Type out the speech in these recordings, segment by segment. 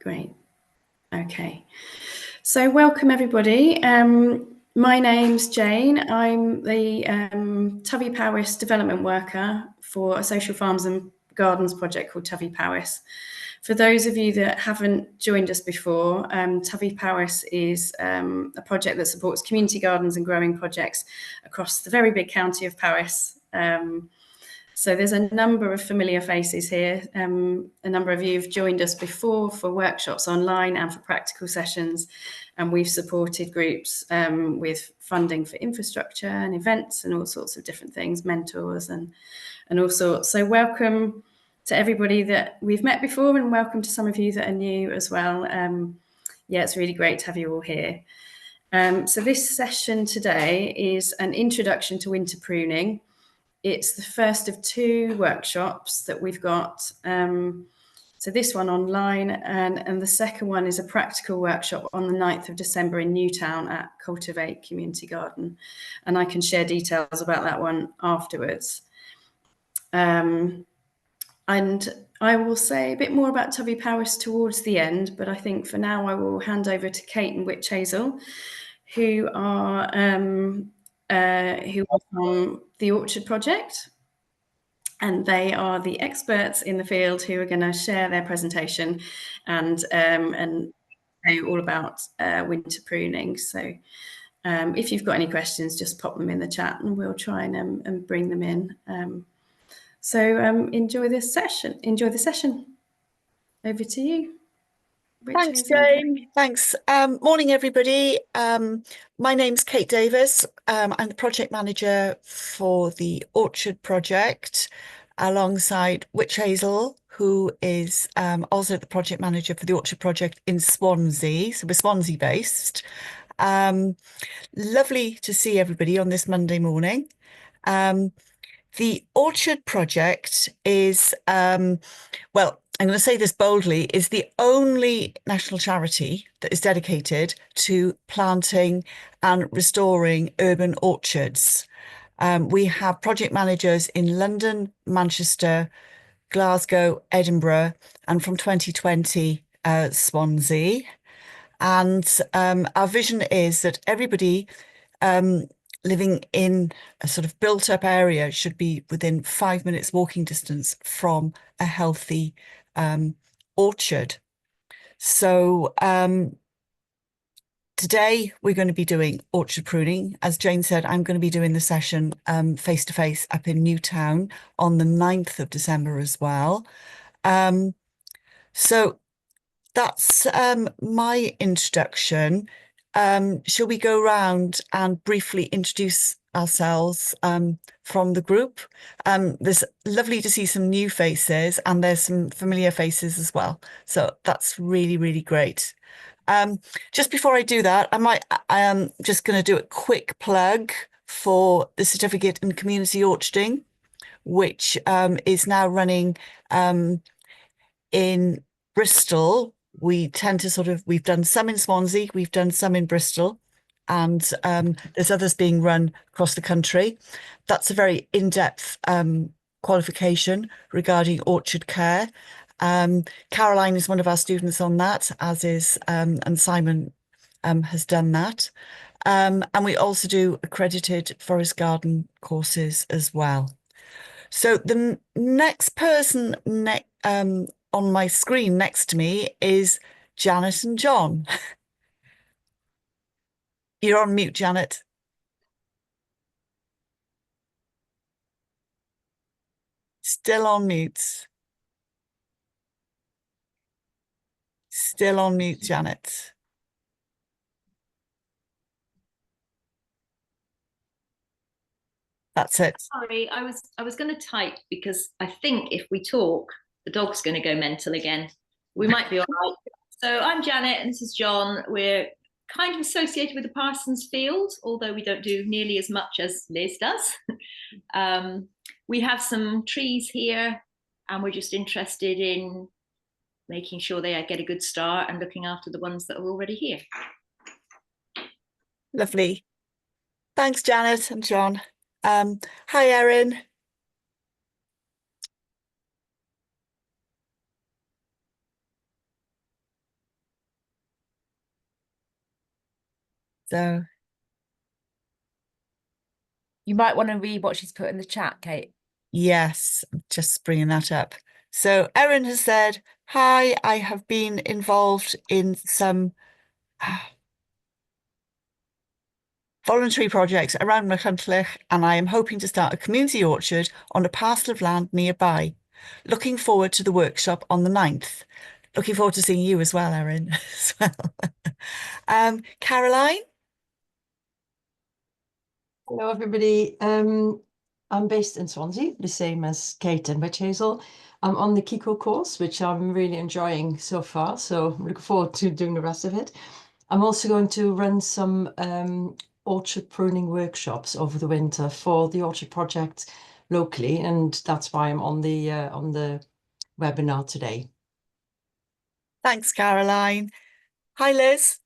Great. Okay. So welcome everybody. My name's Jane. I'm the Tyfu Powys development worker for a social farms and gardens project called Tyfu Powys. For those of you that haven't joined us before, Tyfu Powys is a project that supports community gardens and growing projects across the very big county of Powys. So there's a number of familiar faces here. A number of you have joined us before for workshops online and for practical sessions. And we've supported groups with funding for infrastructure and events and all sorts of different things, mentors and all sorts. So welcome to everybody that we've met before, and welcome to some of you that are new as well. Yeah, it's really great to have you all here. So this session today is an introduction to winter pruning. It's the first of two workshops that we've got. So this one online, and the second one is a practical workshop on the 9th of December in Newtown at Cultivate Community Garden. And I can share details about that one afterwards. And I will say a bit more about Tyfu Powys towards the end, but I think for now I will hand over to Kate and Witch Hazel, who are from the Orchard Project. And they are the experts in the field who are going to share their presentation and say all about winter pruning. So if you've got any questions, just pop them in the chat and we'll try and bring them in. So enjoy this session. Enjoy the session. Over to you. Thanks, Jane. Thanks. Morning, everybody. My name's Kate Davis. I'm the project manager for the Orchard Project, alongside Witch Hazel, who is also the project manager for the Orchard Project in Swansea. So we're Swansea-based. Lovely to see everybody on this Monday morning. The Orchard Project is, well, I'm going to say this boldly, is the only national charity that is dedicated to planting and restoring urban orchards. We have project managers in London, Manchester, Glasgow, Edinburgh, and from 2020, Swansea. And our vision is that everybody living in a sort of built-up area should be within 5 minutes walking distance from a healthy orchard. So today we're going to be doing orchard pruning. As Jane said, I'm going to be doing the session face-to-face up in Newtown on the 9th of December as well. So that's my introduction. Shall we go round and briefly introduce ourselves from the group? There's lovely to see some new faces, and there's some familiar faces as well. So that's really, really great. Just before I do that, I am just going to do a quick plug for the certificate in community orcharding, which is now running in Bristol. We tend to we've done some in Swansea, we've done some in Bristol, and there's others being run across the country. That's a very in-depth qualification regarding orchard care. Caroline is one of our students on that, as is, and Simon has done that. And we also do accredited forest garden courses as well. So the next person on my screen next to me is Janet and John. You're on mute, Janet. Still on mute. Still on mute, Janet. That's it. Sorry, I was going to type because I think if we talk, the dog's going to go mental again. We might be all right. So I'm Janet and this is John. We're kind of associated with the Parsons Field, although we don't do nearly as much as Liz does. We have some trees here and we're just interested in making sure they get a good start and looking after the ones that are already here. Lovely. Thanks, Janet and John. Hi, Erin. So you might want to read what she's put in the chat, Kate. yes, I'm just bringing that up. So Erin has said, hi, I have been involved in some voluntary projects around Machynlleth, and I am hoping to start a community orchard on a parcel of land nearby. Looking forward to the workshop on the 9th. Looking forward to seeing you as well, Erin, as well. Caroline? Hello, everybody. I'm based in Swansea, the same as Kate and Witch Hazel. I'm on the Kiko course, which I'm really enjoying so far. So I'm looking forward to doing the rest of it. I'm also going to run some orchard pruning workshops over the winter for the orchard project locally, and that's why I'm on the webinar today. Thanks, Caroline. Hi, Liz.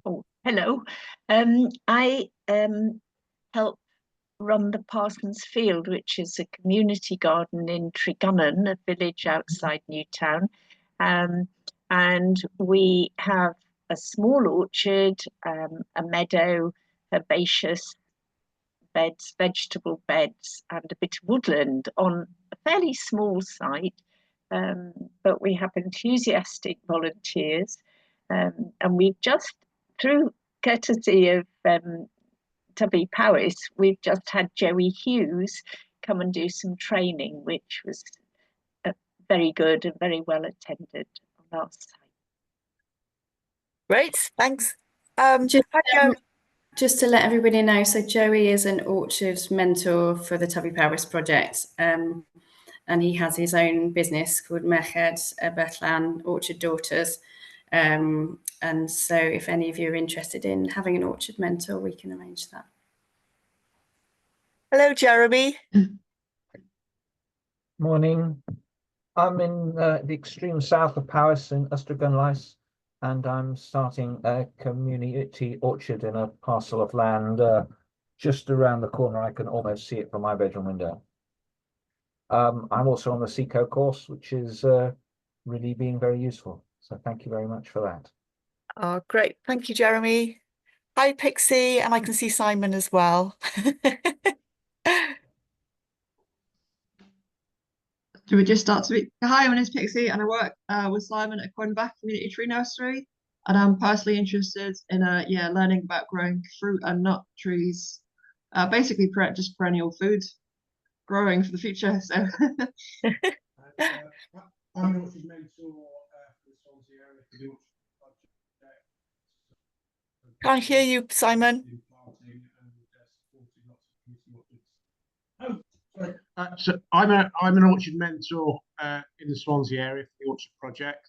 Oh, hello. I help run the Parsons Field, which is a community garden in Tregunnon, a village outside Newtown. And we have a small orchard, a meadow, herbaceous beds, vegetable beds, and a bit of woodland on a fairly small site. But we have enthusiastic volunteers. And we've just, through courtesy of Tubby Powys, we've just had Joey Hughes come and do some training, which was very good and very well attended on our site. Great, thanks. Just to let everybody know, so Joey is an orchard mentor for the Tubby Powys project, and he has his own business called Merched Betlan Orchard Daughters. And so if any of you are interested in having an orchard mentor, we can arrange that. Hello, Jeremy. Morning. I'm in the extreme south of Powys in Ystrad, and I'm starting a community orchard in a parcel of land just around the corner. I can almost see it from my bedroom window. I'm also on the SECO course, which is really being very useful. So thank you very much for that. Oh, great. Thank you, Jeremy. Hi, Pixie, and I can see Simon as well. Do we just start to be? Hi, my name's Pixie, and I work with Simon at Cornback Community Tree Nursery. And I'm personally interested in learning about growing fruit and nut trees, basically just perennial food growing for the future. So I'm an orchard mentor for the Swansea area for the orchard project. Can't hear you, Simon. So I'm an orchard mentor in the Swansea area for the orchard project,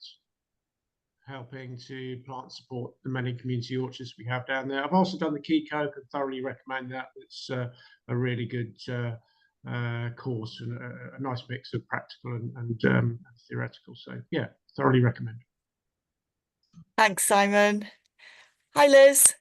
helping to plant and support the many community orchards we have down there. I've also done the Kiko, could thoroughly recommend that. It's a really good course and a nice mix of practical and theoretical. So yeah, thoroughly recommend. Thanks, Simon. Hi, Liz.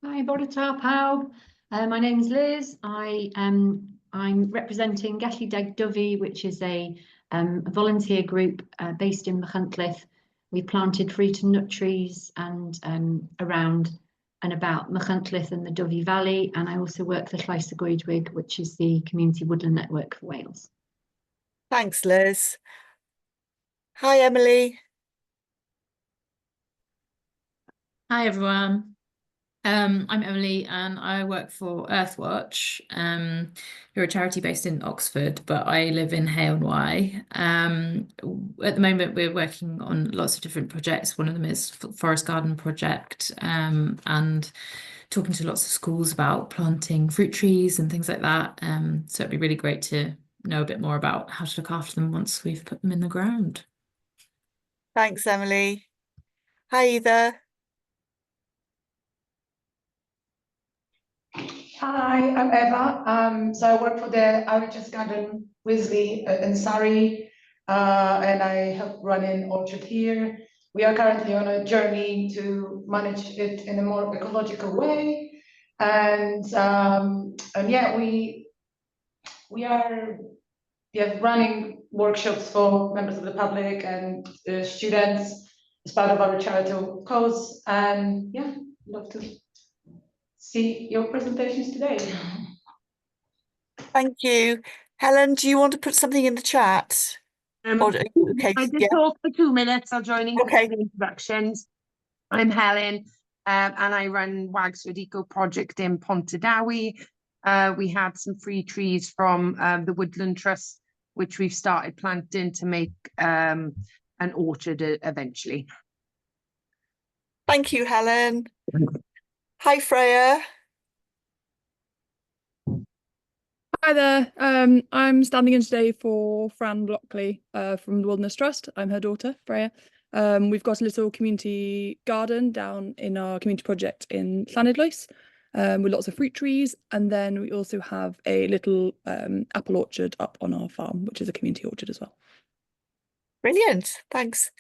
Hi, Bodata Pow. My name's Liz. I'm representing Gallu Deg Dyfi, which is a volunteer group based in Machynlleth. We planted fruit and nut trees and around and about Machynlleth and the Dyfi Valley, and I also work for Llais y Goedwig, which is the community woodland network for Wales. Thanks, Liz. Hi, Emily. Hi, everyone. I'm Emily and I work for Earthwatch, who are a charity based in Oxford, but I live in Hay on Wye. At the moment, we're working on lots of different projects. One of them is Forest Garden Project, and talking to lots of schools about planting fruit trees and things like that. So it'd be really great to know a bit more about how to look after them once we've put them in the ground. Thanks, Emily. Hi, Eva. Hi, I'm Eva. So I work for the RHS Garden Wisley in Surrey, and I help run an orchard here. We are currently on a journey to manage it in a more ecological way, and yeah, we are running workshops for members of the public and students as part of our charitable cause. And yeah, love to see your presentations today. Thank you. Helen, do you want to put something in the chat? Okay, I did yeah. talk for 2 minutes. I'll join in for Okay. the introductions. I'm Helen, and I run Wagswood Eco Project in Pontardawe. We had some free trees from the Woodland Trust, which we've started planting to make an orchard eventually. Thank you, Helen. Hi, Freya. Hi there. I'm standing in today for Fran Blockley from the Wilderness Trust. I'm her daughter, Freya. We've got a little community garden down in our community project in Llanidloes with lots of fruit trees. And then we also have a little apple orchard up on our farm, which is a community orchard as well. Brilliant. Thanks.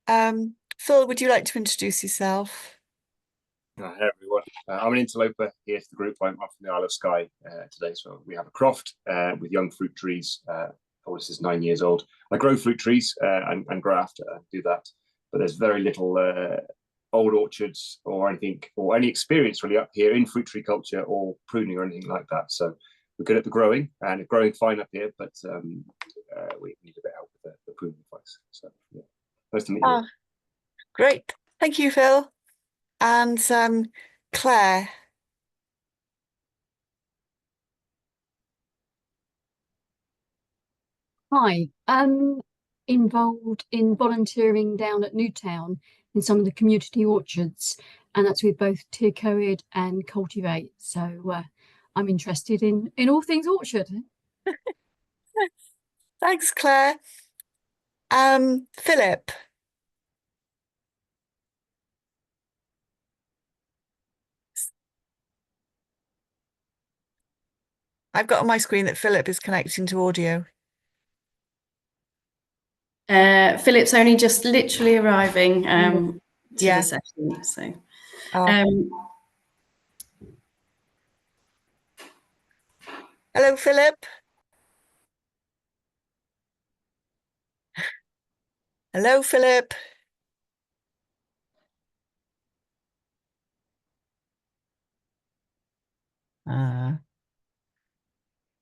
Phil, would you like to introduce yourself? Hi everyone, I'm an interloper here for the group. I'm from the Isle of Skye today. So we have a croft with young fruit trees. Powys is 9 years old. I grow fruit trees and graft and do that, but there's very little old orchards or anything or any experience really up here in fruit tree culture or pruning or anything like that. So we're good at the growing and it's growing fine up here, but we need a bit of help with the pruning advice. So yeah, nice to meet you. Great. Thank you, Phil. And Claire. Hi, involved in volunteering down at Newtown in some of the community orchards, and that's with both Tyrcoed and Cultivate. So I'm interested in all things orchard. Thanks, Claire. Philip. I've got on my screen that Philip is connecting to audio. Philip's only just literally arriving to Yeah. the session. So hello, Philip. Hello, Philip.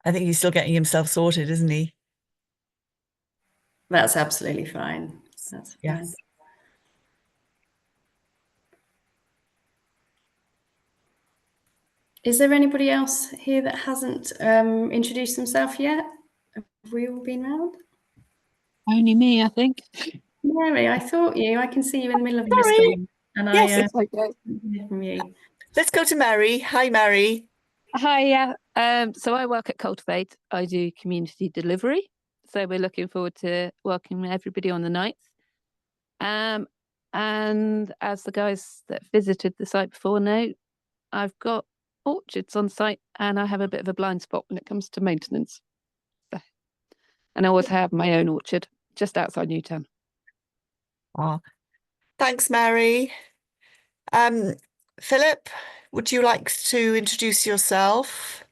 I think he's still getting himself sorted, isn't he? That's absolutely fine. That's fine. Yes. Is there anybody else here that hasn't introduced themselves yet? Have we all been round? Only me, I think. Mary, I thought you. I can see you in the middle of the Sorry. screen. And Yes, I it's okay. hear from you. Let's go to Mary. Hi, Mary. Hi, yeah. So I work at Cultivate. I do community delivery. So we're looking forward to working with everybody on the 9th. And as the guys that visited the site before know, I've got orchards on site and I have a bit of a blind spot when it comes to maintenance. So, and I always have my own orchard just outside Newtown. Thanks, Mary. Philip, would you like to introduce yourself?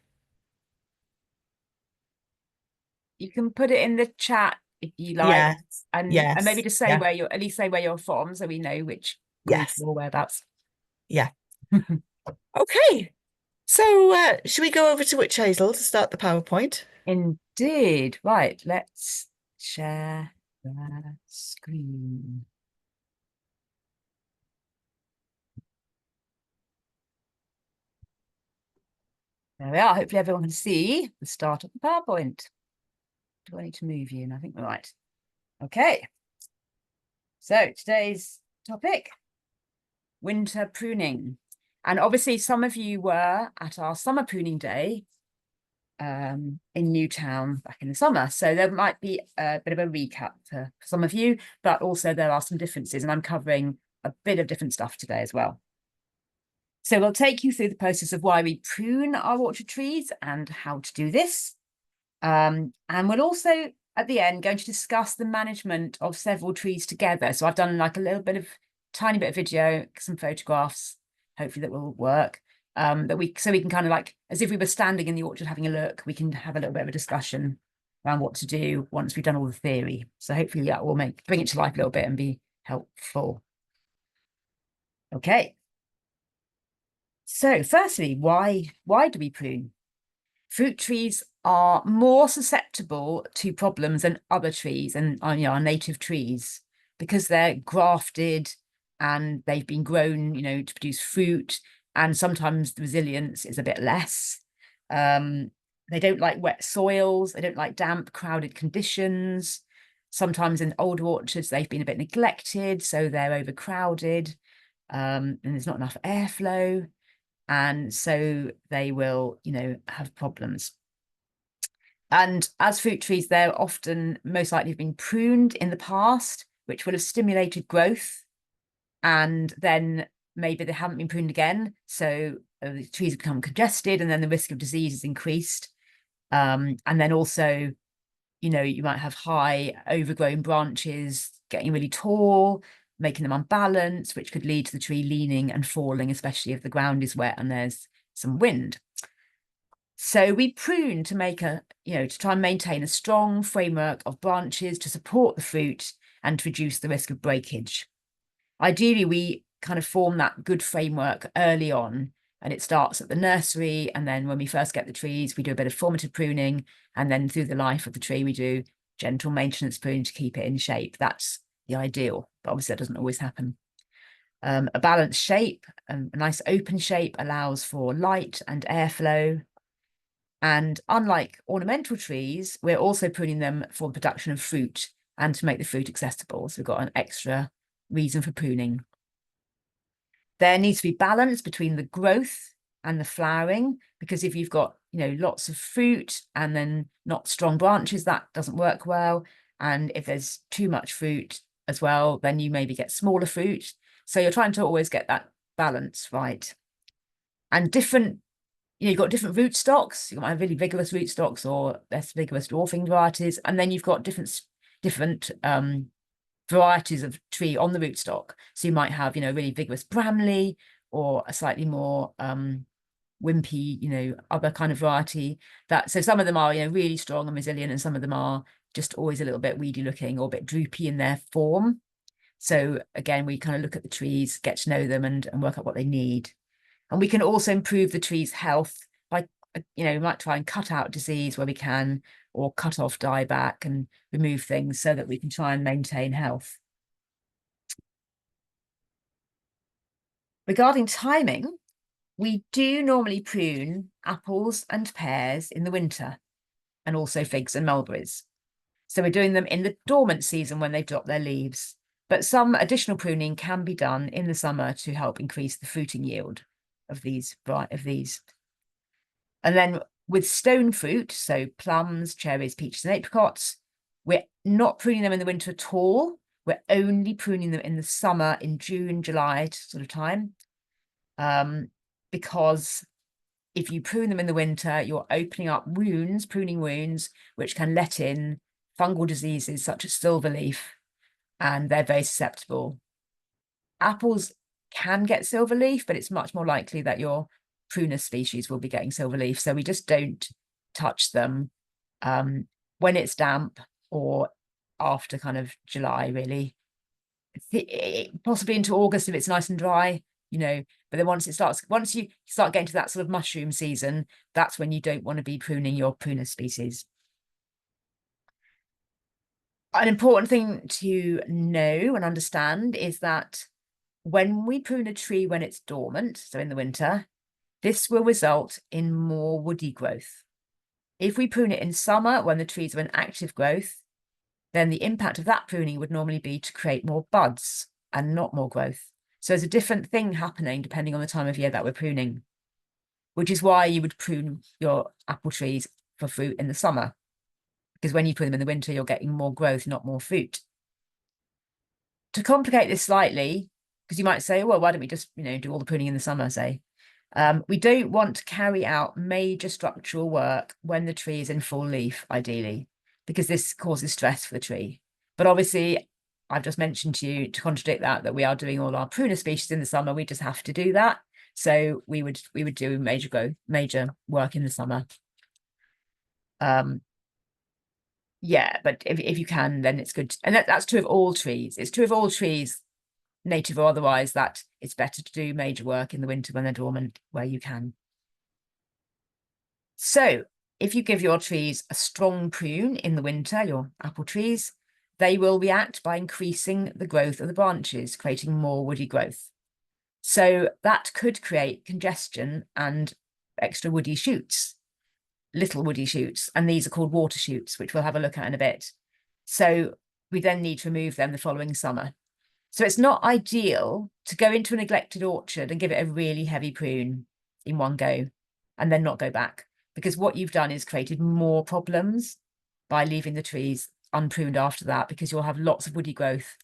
You can put it in the chat if you like, Yes. and maybe just say where you're, at least say where you're from, so we know which group or whereabouts. Yeah. Okay. So should we go over to Witch Hazel to start the PowerPoint? Indeed. Right. Let's share the screen. There we are. Hopefully everyone can see the start of the PowerPoint. Do I need to move you? And I think we're right. Okay. So today's topic, winter pruning. And obviously some of you were at our summer pruning day in Newtown back in the summer. So there might be a bit of a recap for some of you, but also there are some differences, and I'm covering a bit of different stuff today as well. So we'll take you through the process of why we prune our orchard trees and how to do this. And we'll also, at the end, going to discuss the management of several trees together. So I've done like a little bit of, tiny bit of video, some photographs, hopefully that will work. So we can kind of like, as if we were standing in the orchard having a look, we can have a little bit of a discussion around what to do once we've done all the theory. So hopefully that will bring it to life a little bit and be helpful. Okay. So firstly, why do we prune? Fruit trees are more susceptible to problems than other trees and our native trees because they're grafted and they've been grown, to produce fruit, and sometimes the resilience is a bit less. They don't like wet soils, they don't like damp, crowded conditions. Sometimes in older orchards, they've been a bit neglected, so they're overcrowded, and there's not enough airflow. And so they will, have problems. And as fruit trees, they're often most likely have been pruned in the past, which will have stimulated growth. And then maybe they haven't been pruned again. So the trees have become congested, and then the risk of disease is increased. And then also, you might have high overgrown branches getting really tall, making them unbalanced, which could lead to the tree leaning and falling, especially if the ground is wet and there's some wind. So we prune to make to try and maintain a strong framework of branches to support the fruit and to reduce the risk of breakage. Ideally, we kind of form that good framework early on, and it starts at the nursery. And then when we first get the trees, we do a bit of formative pruning. And then through the life of the tree, we do gentle maintenance pruning to keep it in shape. That's the ideal, but obviously that doesn't always happen. A balanced shape, a nice open shape allows for light and airflow. And unlike ornamental trees, we're also pruning them for the production of fruit and to make the fruit accessible. So we've got an extra reason for pruning. There needs to be balance between the growth and the flowering, because if you've got, lots of fruit and then not strong branches, that doesn't work well. And if there's too much fruit as well, then you maybe get smaller fruit. So you're trying to always get that balance right. And you've got different root stocks. You might have really vigorous root stocks or less vigorous dwarfing varieties. And then you've got different varieties of tree on the rootstock. So you might have, really vigorous Bramley or a slightly more wimpy, other kind of variety. So some of them are, really strong and resilient, and some of them are just always a little bit weedy looking or a bit droopy in their form. So again, we kind of look at the trees, get to know them and work out what they need. And we can also improve the tree's health by, we might try and cut out disease where we can, or cut off dieback and remove things so that we can try and maintain health. Regarding timing, we do normally prune apples and pears in the winter, and also figs and mulberries. So we're doing them in the dormant season when they've dropped their leaves. But some additional pruning can be done in the summer to help increase the fruiting yield of these. And then with stone fruit, so plums, cherries, peaches, and apricots, we're not pruning them in the winter at all. We're only pruning them in the summer, in June, July sort of time. Because if you prune them in the winter, you're opening up wounds, pruning wounds, which can let in fungal diseases such as silverleaf, and they're very susceptible. Apples can get silverleaf, but it's much more likely that your prunus species will be getting silverleaf. So we just don't touch them when it's damp or after kind of July, really. Possibly into August if it's nice and dry, but then once you start getting to that sort of mushroom season, that's when you don't want to be pruning your prunus species. An important thing to know and understand is that when we prune a tree when it's dormant, so in the winter, this will result in more woody growth. If we prune it in summer when the trees are in active growth, then the impact of that pruning would normally be to create more buds and not more growth. So there's a different thing happening depending on the time of year that we're pruning, which is why you would prune your apple trees for fruit in the summer, because when you prune them in the winter, you're getting more growth, not more fruit. To complicate this slightly, because you might say, well, why don't we just, do all the pruning in the summer, say? We don't want to carry out major structural work when the tree is in full leaf, ideally, because this causes stress for the tree. But obviously, I've just mentioned to you, to contradict that we are doing all our prunus species in the summer. We just have to do that. So we would do major work in the summer. Yeah, but if you can, then it's good. And that's true of all trees. It's true of all trees, native or otherwise, that it's better to do major work in the winter when they're dormant where you can. So if you give your trees a strong prune in the winter, your apple trees, they will react by increasing the growth of the branches, creating more woody growth. So that could create congestion and extra woody shoots, little woody shoots, and these are called water shoots, which we'll have a look at in a bit. So we then need to remove them the following summer. So it's not ideal to go into a neglected orchard and give it a really heavy prune in one go and then not go back, because what you've done is created more problems by leaving the trees unpruned after that, because you'll have lots of woody growth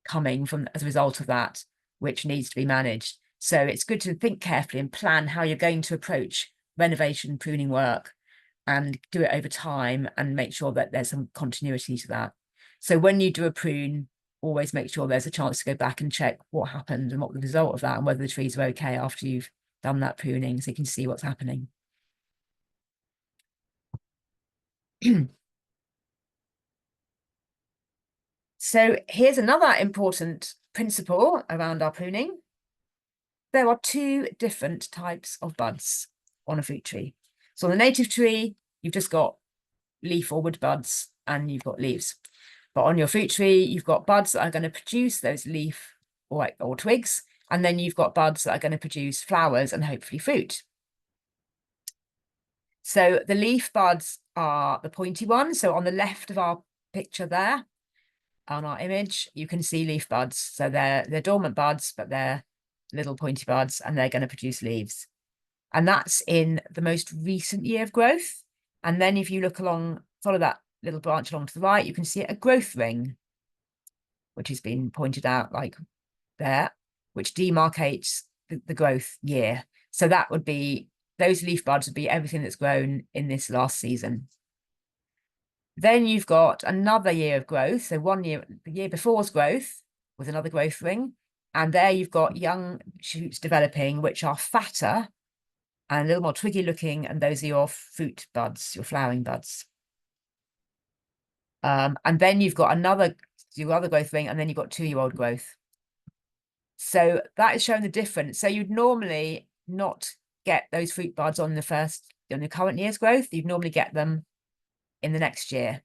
coming from as a result of that, which needs to be managed. So it's good to think carefully and plan how you're going to approach renovation pruning work and do it over time and make sure that there's some continuity to that. So when you do a prune, always make sure there's a chance to go back and check what happened and what the result of that and whether the trees are okay after you've done that pruning, so you can see what's happening. So here's another important principle around our pruning. There are two different types of buds on a fruit tree. So on a native tree, you've just got leaf or wood buds and you've got leaves. But on your fruit tree, you've got buds that are going to produce those leaf or twigs, and then you've got buds that are going to produce flowers and hopefully fruit. So the leaf buds are the pointy ones. So on the left of our picture there, on our image, you can see leaf buds. So they're dormant buds, but they're little pointy buds, and they're going to produce leaves. And that's in the most recent year of growth. And then if you look along, follow that little branch along to the right, you can see a growth ring, which has been pointed out like there, which demarcates the growth year. So that would be, those leaf buds would be everything that's grown in this last season. Then you've got another year of growth. So 1 year, the year before's growth with another growth ring. And there you've got young shoots developing, which are fatter and a little more twiggy looking. And those are your fruit buds, your flowering buds. And then you've got your other growth ring, and then you've got 2-year-old growth. So that is showing the difference. So you'd normally not get those fruit buds on the current year's growth. You'd normally get them in the next year,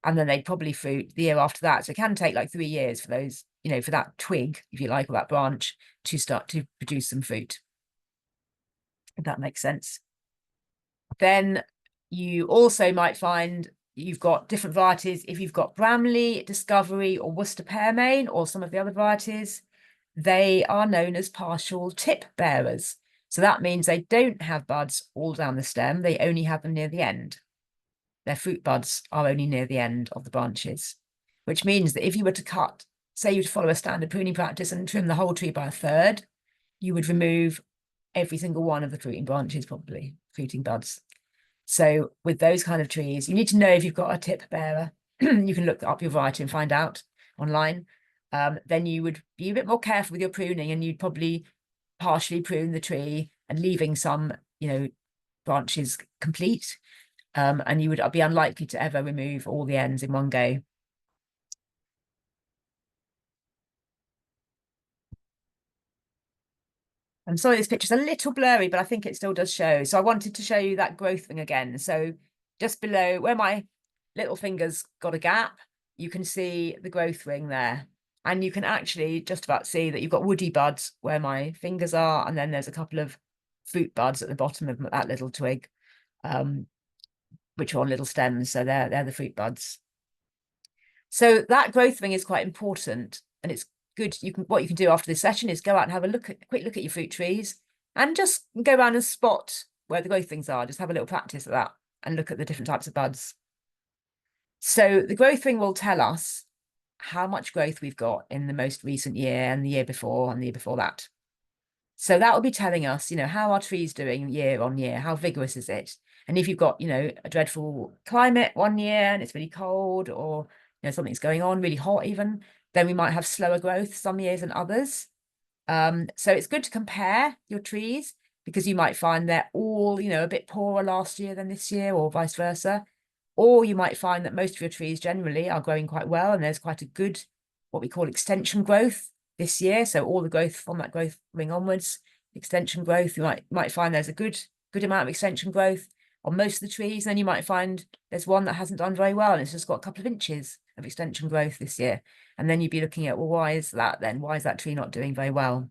and then they'd probably fruit the year after that. So it can take like 3 years for those, for that twig, if you like, or that branch to start to produce some fruit, if that makes sense. Then you also might find you've got different varieties. If you've got Bramley, Discovery, or Worcester Pearmain, or some of the other varieties, they are known as partial tip bearers. So that means they don't have buds all down the stem. They only have them near the end. Their fruit buds are only near the end of the branches, which means that if you were to cut, say you'd follow a standard pruning practice and trim the whole tree by 1/3, you would remove every single one of the fruiting branches, probably, fruiting buds. So with those kind of trees, you need to know if you've got a tip bearer. You can look up your variety and find out online. Then you would be a bit more careful with your pruning, and you'd probably partially prune the tree and leaving some, branches complete. And you would be unlikely to ever remove all the ends in one go. I'm sorry, this picture's a little blurry, but I think it still does show. So I wanted to show you that growth ring again. So just below where my little finger's got a gap, you can see the growth ring there. And you can actually just about see that you've got woody buds where my fingers are, and then there's a couple of fruit buds at the bottom of that little twig, which are on little stems. So they're the fruit buds. So that growth ring is quite important, and it's good. What you can do after this session is go out and have a quick look at your fruit trees, and just go around and spot where the growth rings are. Just have a little practice of that and look at the different types of buds. So the growth ring will tell us how much growth we've got in the most recent year and the year before and the year before that. So that will be telling us, how our tree's doing year on year, how vigorous is it? And if you've got, a dreadful climate one year and it's really cold, or, something's going on, really hot even, then we might have slower growth some years than others. So it's good to compare your trees, because you might find they're all, a bit poorer last year than this year, or vice versa. Or you might find that most of your trees generally are growing quite well, and there's quite a good, what we call extension growth this year. So all the growth from that growth ring onwards, extension growth, you might find there's a good amount of extension growth on most of the trees. Then you might find there's one that hasn't done very well and it's just got a couple of inches of extension growth this year. And then you'd be looking at, well, why is that then? Why is that tree not doing very well?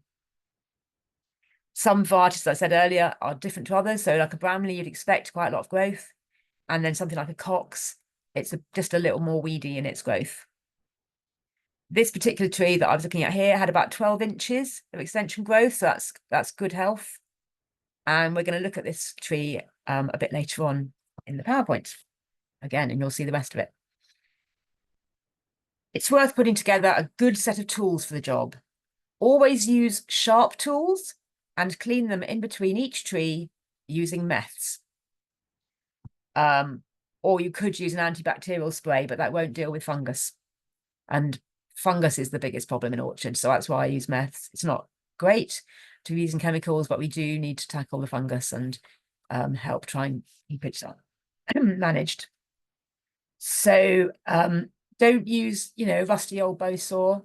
Some varieties, as I said earlier, are different to others. So like a Bramley, you'd expect quite a lot of growth. And then something like a Cox, it's just a little more weedy in its growth. This particular tree that I was looking at here had about 12 inches of extension growth. So that's good health. And we're going to look at this tree a bit later on in the PowerPoint again, and you'll see the rest of it. It's worth putting together a good set of tools for the job. Always use sharp tools and clean them in between each tree using meths. Or you could use an antibacterial spray, but that won't deal with fungus. And fungus is the biggest problem in orchards, so that's why I use meths. It's not great to be using chemicals, but we do need to tackle the fungus and help try and keep it managed. So don't use, rusty old bow saw,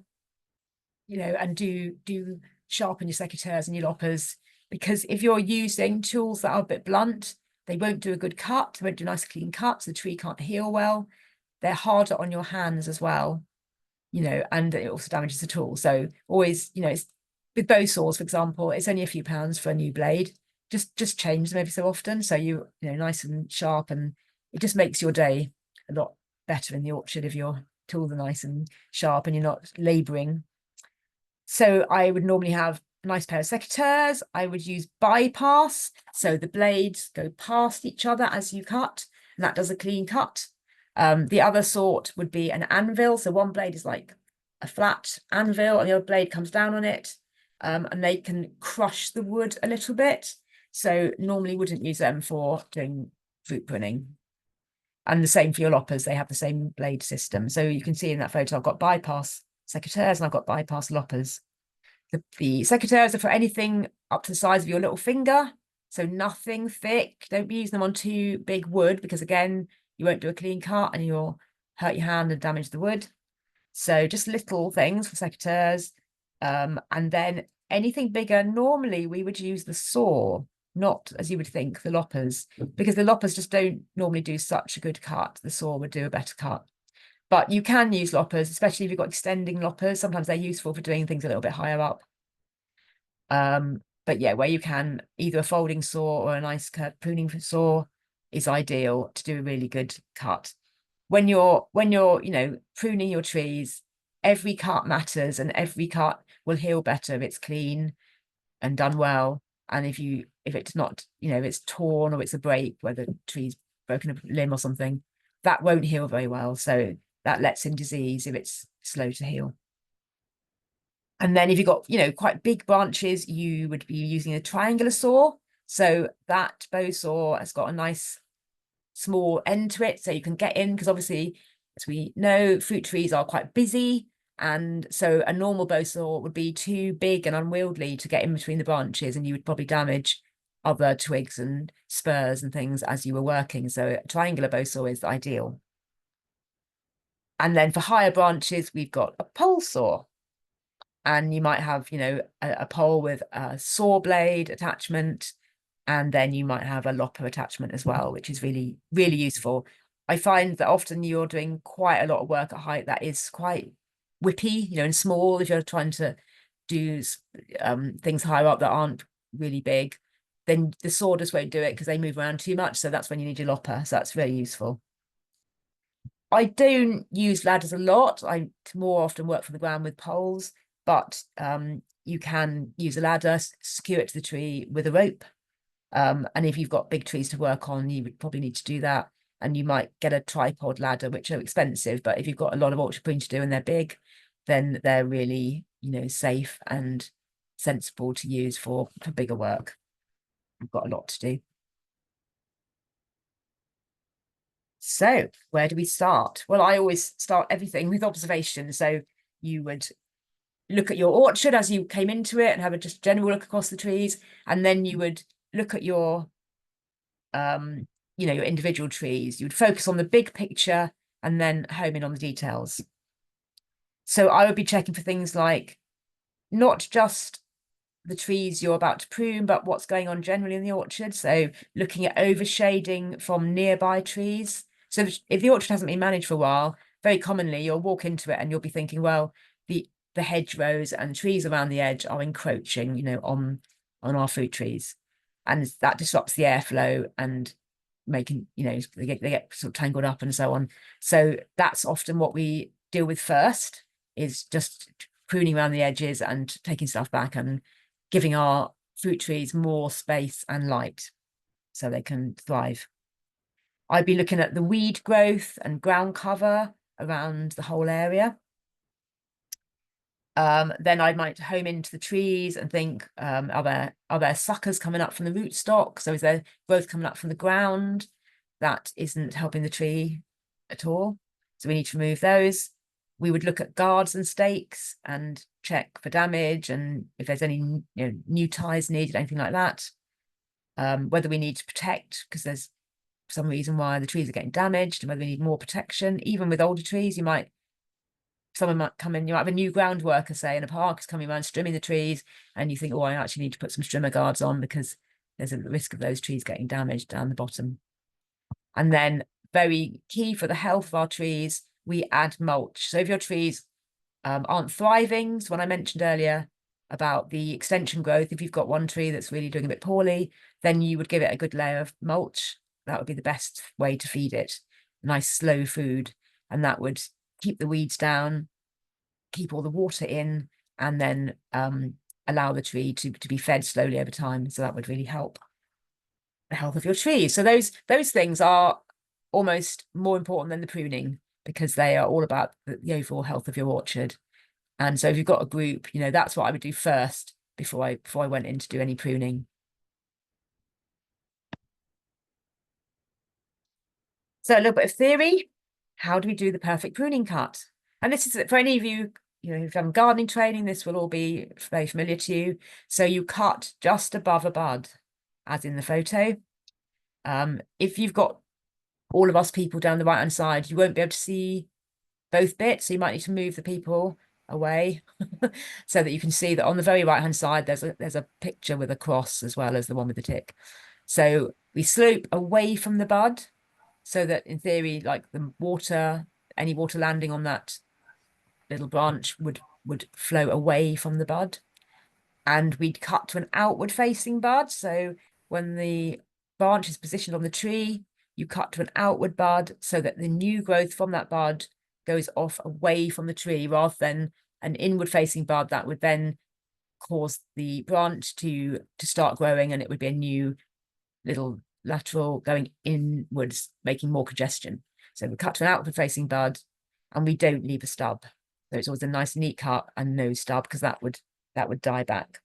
and do sharpen your secateurs and your loppers, because if you're using tools that are a bit blunt, they won't do a good cut, they won't do nice clean cuts, the tree can't heal well, they're harder on your hands as well, and it also damages the tool. So always, it's with bow saws, for example, it's only a few pounds for a new blade. Just change them every so often, so you nice and sharp, and it just makes your day a lot better in the orchard if your tools are nice and sharp and you're not labouring. So I would normally have a nice pair of secateurs. I would use bypass, so the blades go past each other as you cut, and that does a clean cut. The other sort would be an anvil. So one blade is like a flat anvil and the other blade comes down on it, and they can crush the wood a little bit. So normally wouldn't use them for doing fruit pruning. And the same for your loppers, they have the same blade system. So you can see in that photo, I've got bypass secateurs and I've got bypass loppers. The secateurs are for anything up to the size of your little finger. So nothing thick. Don't be using them on too big wood, because again, you won't do a clean cut and you'll hurt your hand and damage the wood. So just little things for secateurs. And then anything bigger, normally we would use the saw, not, as you would think, the loppers, because the loppers just don't normally do such a good cut. The saw would do a better cut. But you can use loppers, especially if you've got extending loppers. Sometimes they're useful for doing things a little bit higher up. But yeah, where you can, either a folding saw or a nice curved pruning saw is ideal to do a really good cut. When you're pruning your trees, every cut matters, and every cut will heal better if it's clean and done well. And if it's not, it's torn or it's a break where the tree's broken a limb or something, that won't heal very well. So that lets in disease if it's slow to heal. And then if you've got, quite big branches, you would be using a triangular saw. So that bow saw has got a nice small end to it, so you can get in, because obviously, as we know, fruit trees are quite busy. And so a normal bow saw would be too big and unwieldy to get in between the branches, and you would probably damage other twigs and spurs and things as you were working. So a triangular bow saw is ideal. And then for higher branches, we've got a pole saw. And you might have, a pole with a saw blade attachment, and then you might have a lopper attachment as well, which is really, really useful. I find that often you're doing quite a lot of work at height that is quite whippy, and small. If you're trying to do things higher up that aren't really big, then the saw just won't do it because they move around too much. So that's when you need your lopper. So that's very useful. I don't use ladders a lot. I more often work from the ground with poles, but you can use a ladder, secure it to the tree with a rope. And if you've got big trees to work on, you would probably need to do that. And you might get a tripod ladder, which are expensive, but if you've got a lot of orchard pruning to do and they're big, then they're really, safe and sensible to use for bigger work. We've got a lot to do. So where do we start? Well, I always start everything with observation. So you would look at your orchard as you came into it and have a just general look across the trees. And then you would look at your, your individual trees. You'd focus on the big picture and then home in on the details. So I would be checking for things like not just the trees you're about to prune, but what's going on generally in the orchard. So looking at overshading from nearby trees. So if the orchard hasn't been managed for a while, very commonly you'll walk into it and you'll be thinking, well, the hedgerows and trees around the edge are encroaching, you know, on our fruit trees, and that disrupts the airflow and making, you know, they get sort of tangled up and so on. So that's often what we deal with first, is just pruning around the edges and taking stuff back and giving our fruit trees more space and light so they can thrive. I'd be looking at the weed growth and ground cover around the whole area. Then I might home into the trees and think, are there suckers coming up from the rootstock? So is there growth coming up from the ground that isn't helping the tree at all? So we need to remove those. We would look at guards and stakes and check for damage and if there's any, you know, new ties needed, anything like that. Whether we need to protect because there's some reason why the trees are getting damaged, and whether we need more protection. Even with older trees, someone might come in, you might have a new ground worker, say, in a park is coming around trimming the trees, and you think, oh, I actually need to put some strimmer guards on because there's a risk of those trees getting damaged down the bottom. And then very key for the health of our trees, we add mulch. So if your trees aren't thriving, so when I mentioned earlier about the extension growth, if you've got one tree that's really doing a bit poorly, then you would give it a good layer of mulch. That would be the best way to feed it. Nice slow food, and that would keep the weeds down, keep all the water in, and then allow the tree to be fed slowly over time. So that would really help the health of your tree. So those things are almost more important than the pruning, because they are all about the overall health of your orchard. And so if you've got a group, you know, that's what I would do first before I went in to do any pruning. So a little bit of theory. How do we do the perfect pruning cut? And this is for any of you, you know, who've done gardening training, this will all be very familiar to you. So you cut just above a bud, as in the photo. If you've got all of us people down the right-hand side, you won't be able to see both bits. So you might need to move the people away so that you can see that on the very right-hand side, there's a picture with a cross as well as the one with the tick. So we slope away from the bud, so that in theory, like the water, any water landing on that little branch would flow away from the bud. And we'd cut to an outward facing bud. So when the branch is positioned on the tree, you cut to an outward bud so that the new growth from that bud goes off away from the tree, rather than an inward facing bud that would then cause the branch to start growing, and it would be a new little lateral going inwards, making more congestion. So we cut to an outward facing bud, and we don't leave a stub. So it's always a nice neat cut and no stub, because that would die back.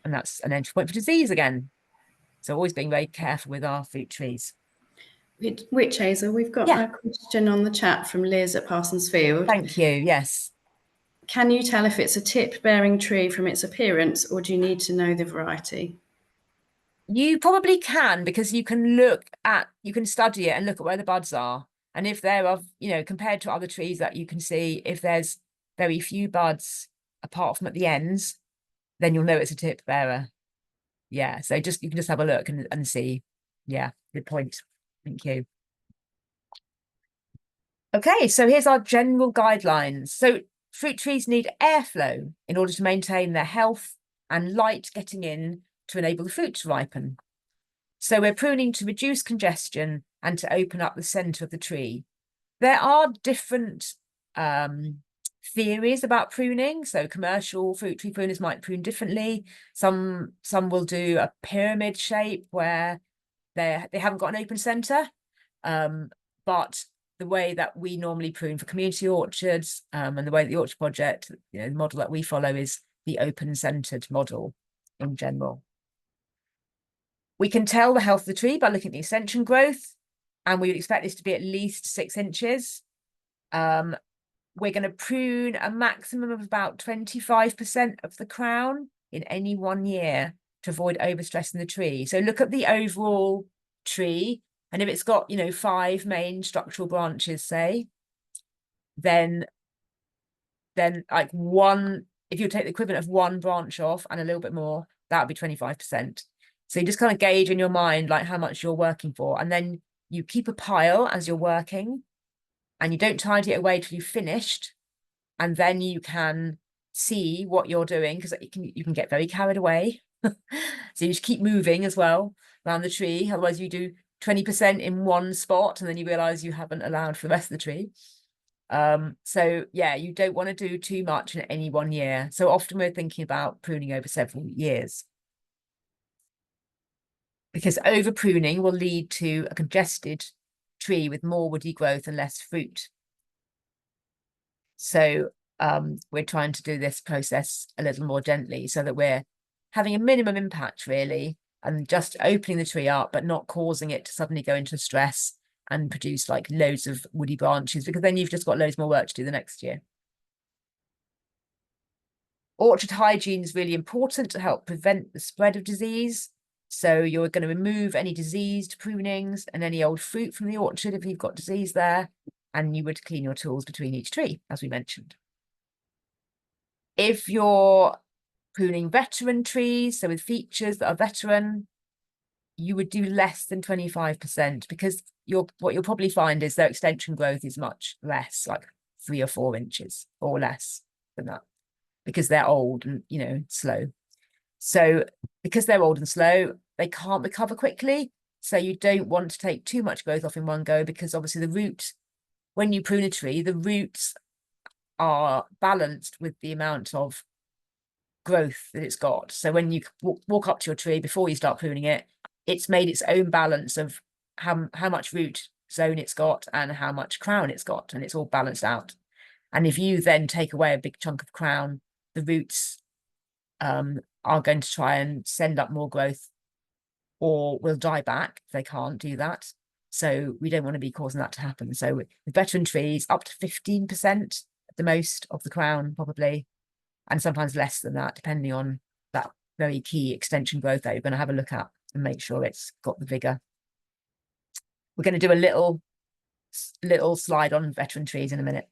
And that's an entry point for disease again. So always being very careful with our fruit trees. Witch Hazel, we've got a question on the chat from Liz at Parsonsfield. Thank you, yes. Can you tell if it's a tip-bearing tree from its appearance, or do you need to know the variety? You probably can, because you can study it and look at where the buds are. And if there are, you know, compared to other trees that you can see, if there's very few buds apart from at the ends, then you'll know it's a tip bearer. Yeah, so you can just have a look and see. Yeah, good point. Thank you. Okay, so here's our general guidelines. So fruit trees need airflow in order to maintain their health, and light getting in to enable the fruit to ripen. So we're pruning to reduce congestion and to open up the centre of the tree. There are different theories about pruning. So commercial fruit tree pruners might prune differently. Some will do a pyramid shape where they haven't got an open centre. But the way that we normally prune for community orchards, and the way that the Orchard Project, you know, the model that we follow is the open-centred model in general. We can tell the health of the tree by looking at the extension growth, and we would expect this to be at least 6 inches. We're going to prune a maximum of about 25% of the crown in any 1 year to avoid overstressing the tree. So look at the overall tree, and if it's got, you know, 5 main structural branches, say, then then like one, if you take the equivalent of one branch off and a little bit more, that would be 25%. So you just kind of gauge in your mind like how much you're working for, and then you keep a pile as you're working, and you don't tidy it away till you've finished, and then you can see what you're doing, because you can get very carried away. So you just keep moving as well around the tree, otherwise you do 20% in one spot and then you realize you haven't allowed for the rest of the tree. So yeah, you don't want to do too much in any one year. So often we're thinking about pruning over several years, because over pruning will lead to a congested tree with more woody growth and less fruit. So we're trying to do this process a little more gently, so that we're having a minimum impact really, and just opening the tree up, but not causing it to suddenly go into stress and produce like loads of woody branches, because then you've just got loads more work to do the next year. Orchard hygiene is really important to help prevent the spread of disease. So you're going to remove any diseased prunings and any old fruit from the orchard if you've got disease there, and you would clean your tools between each tree, as we mentioned. If you're pruning veteran trees, so with features that are veteran, you would do less than 25%, because what you'll probably find is their extension growth is much less, like 3 or 4 inches or less than that, because they're old and, you know, slow. So because they're old and slow, they can't recover quickly. So you don't want to take too much growth off in one go, because obviously the root, when you prune a tree, the roots are balanced with the amount of growth that it's got. So when you walk up to your tree before you start pruning it, it's made its own balance of how much root zone it's got and how much crown it's got, and it's all balanced out. And if you then take away a big chunk of crown, the roots are going to try and send up more growth, or will die back if they can't do that. So we don't want to be causing that to happen. So with veteran trees, up to 15% at the most of the crown probably, and sometimes less than that, depending on that very key extension growth that you're going to have a look at and make sure it's got the vigor. We're going to do a little slide on veteran trees in a minute.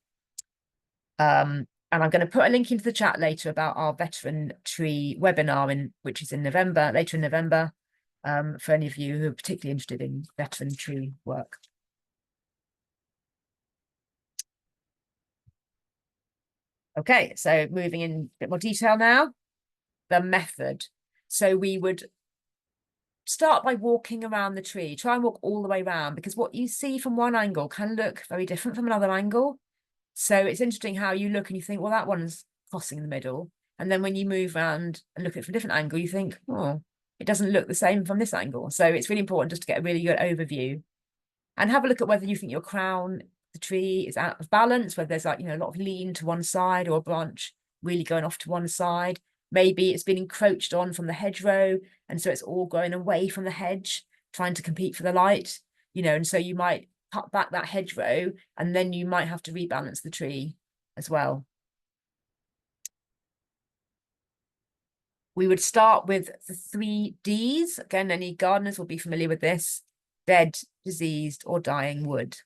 And I'm going to put a link into the chat later about our veteran tree webinar, which is in November, later in November, for any of you who are particularly interested in veteran tree work. Okay, so moving in a bit more detail now, the method. So we would start by walking around the tree, try and walk all the way around, because what you see from one angle can look very different from another angle. So it's interesting how you look and you think, well, that one's crossing in the middle. And then when you move around and look at it from a different angle, you think, oh, it doesn't look the same from this angle. So it's really important just to get a really good overview and have a look at whether you think your crown, the tree, is out of balance, whether there's like, you know, a lot of lean to one side or a branch really going off to one side. Maybe it's been encroached on from the hedgerow, and so it's all going away from the hedge, trying to compete for the light, you know, and so you might cut back that hedgerow, and then you might have to rebalance the tree as well. We would start with the 3 Ds. Again, any gardeners will be familiar with this: dead, diseased, or dying wood.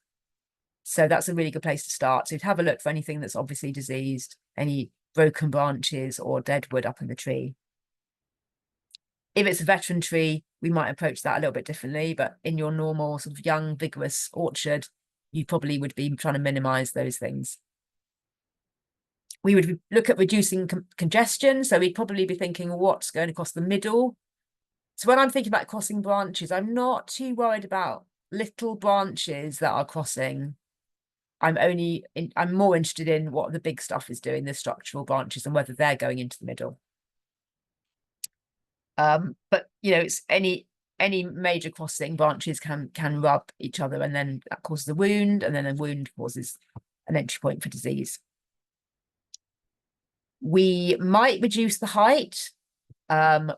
So that's a really good place to start. So you'd have a look for anything that's obviously diseased, any broken branches or dead wood up in the tree. If it's a veteran tree, we might approach that a little bit differently, but in your normal sort of young, vigorous orchard, you probably would be trying to minimize those things. We would look at reducing congestion. So we'd probably be thinking what's going across the middle. So when I'm thinking about crossing branches, I'm not too worried about little branches that are crossing. I'm more interested in what the big stuff is doing, the structural branches, and whether they're going into the middle. But you know, it's any major crossing branches can rub each other, and then that causes a wound, and then a wound causes an entry point for disease. We might reduce the height.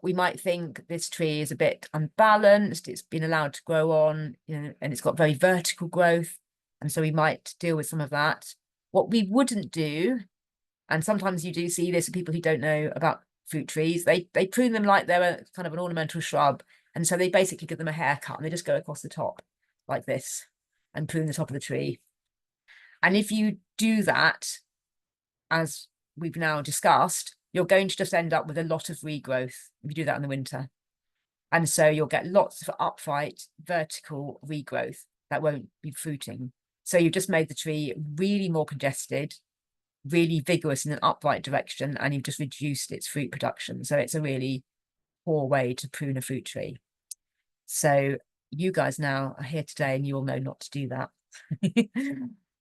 We might think this tree is a bit unbalanced, it's been allowed to grow on, you know, and it's got very vertical growth, and so we might deal with some of that. What we wouldn't do, and sometimes you do see this with people who don't know about fruit trees, they prune them like they're a kind of an ornamental shrub, and so they basically give them a haircut and they just go across the top like this and prune the top of the tree. And if you do that, as we've now discussed, you're going to just end up with a lot of regrowth if you do that in the winter. And so you'll get lots of upright vertical regrowth that won't be fruiting. So you've just made the tree really more congested, really vigorous in an upright direction, and you've just reduced its fruit production. So it's a really poor way to prune a fruit tree. So you guys now are here today and you will know not to do that.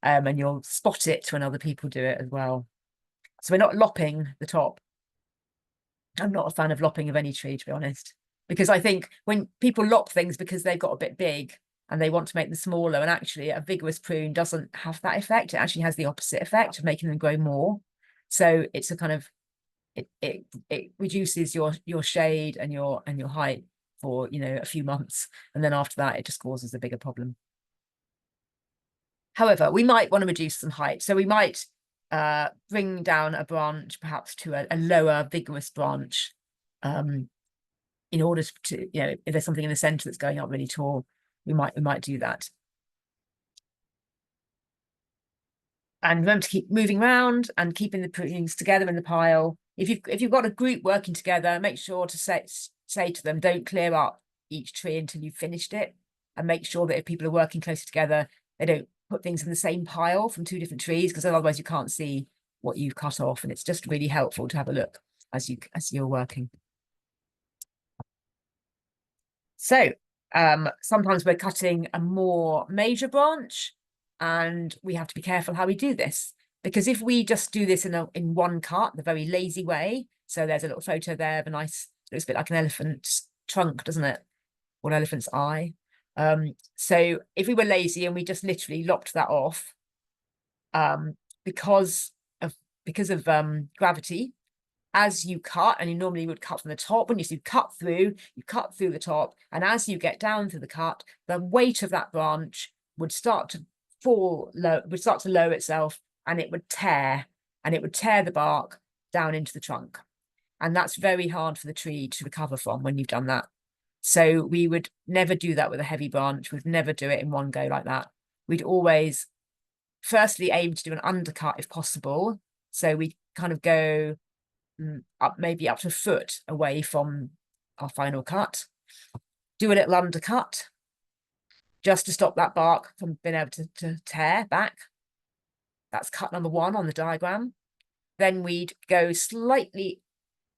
And you'll spot it when other people do it as well. So we're not lopping the top. I'm not a fan of lopping of any tree, to be honest, because I think when people lop things because they've got a bit big and they want to make them smaller, and actually a vigorous prune doesn't have that effect. It actually has the opposite effect of making them grow more. So it's a kind of, it reduces your shade and your height for, you know, a few months, and then after that it just causes a bigger problem. However, we might want to reduce some height, so we might bring down a branch perhaps to a lower vigorous branch, in order to, you know, if there's something in the center that's going up really tall, we might do that. And remember to keep moving around and keeping the prunings together in the pile. If you've got a group working together, make sure to say to them, don't clear up each tree until you've finished it, and make sure that if people are working closer together, they don't put things in the same pile from two different trees, because otherwise you can't see what you've cut off, and it's just really helpful to have a look as you're working. So sometimes we're cutting a more major branch, and we have to be careful how we do this, because if we just do this in one cut, the very lazy way, so there's a little photo there of a nice, looks a bit like an elephant's trunk, doesn't it, or an elephant's eye. So if we were lazy and we just literally lopped that off, because of gravity, as you cut, and you normally would cut from the top, when you cut through the top, and as you get down through the cut, the weight of that branch would start to fall low, would start to lower itself, and it would tear the bark down into the trunk. And that's very hard for the tree to recover from when you've done that. So we would never do that with a heavy branch. We'd never do it in one go like that. We'd always firstly aim to do an undercut if possible. So we kind of go up, maybe up to a foot away from our final cut. Do a little undercut just to stop that bark from being able to tear back. That's cut number 1 on the diagram. Then we'd go slightly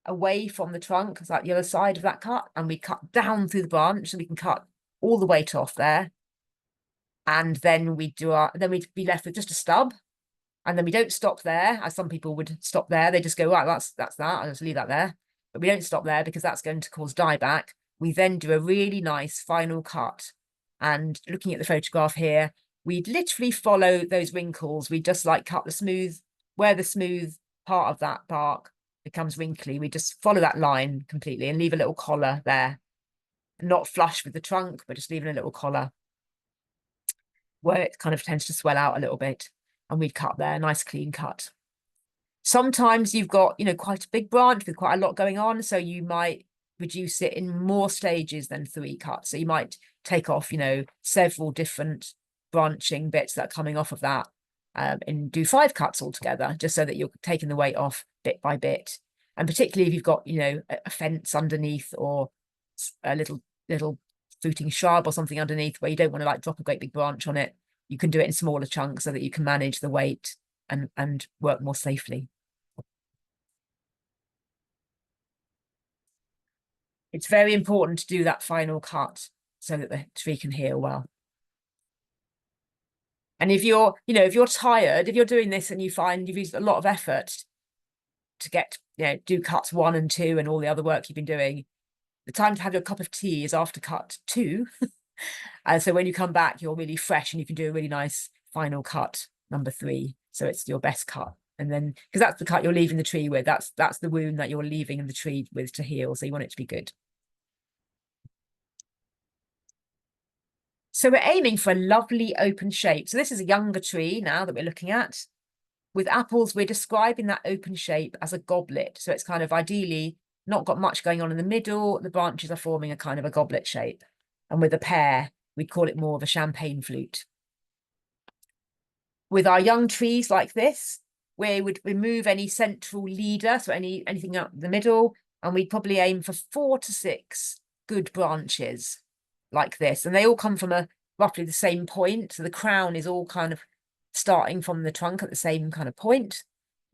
away from the trunk, it's like the other side of that cut, and we cut down through the branch so we can cut all the weight off there. And then we'd be left with just a stub. And then we don't stop there, as some people would stop there. They just go, right, that's that, I'll just leave that there. But we don't stop there because that's going to cause dieback. We then do a really nice final cut. And looking at the photograph here, we'd literally follow those wrinkles. We just like cut the smooth, where the smooth part of that bark becomes wrinkly, we just follow that line completely and leave a little collar there. Not flush with the trunk, but just leaving a little collar where it kind of tends to swell out a little bit. And we'd cut there, nice clean cut. Sometimes you've got, you know, quite a big branch with quite a lot going on, so you might reduce it in more stages than 3 cuts. So you might take off, you know, several different branching bits that are coming off of that, and do 5 cuts altogether, just so that you're taking the weight off bit by bit. And particularly if you've got, you know, a fence underneath, or a little fruiting shrub or something underneath where you don't want to like drop a great big branch on it, you can do it in smaller chunks so that you can manage the weight and work more safely. It's very important to do that final cut so that the tree can heal well. And if you're, you know, if you're tired, if you're doing this and you find you've used a lot of effort to get, you know, do cuts 1 and 2 and all the other work you've been doing, the time to have your cup of tea is after cut 2. And so when you come back, you're really fresh and you can do a really nice final cut, number 3. So it's your best cut. And then, because that's the cut you're leaving the tree with, that's the wound that you're leaving the tree with to heal. So you want it to be good. So we're aiming for a lovely open shape. So this is a younger tree now that we're looking at. With apples, we're describing that open shape as a goblet. So it's kind of ideally not got much going on in the middle. The branches are forming a kind of a goblet shape. And with a pear, we'd call it more of a champagne flute. With our young trees like this, we would remove any central leader, so anything up the middle, and we'd probably aim for 4 to 6 good branches like this. And they all come from roughly the same point. So the crown is all kind of starting from the trunk at the same kind of point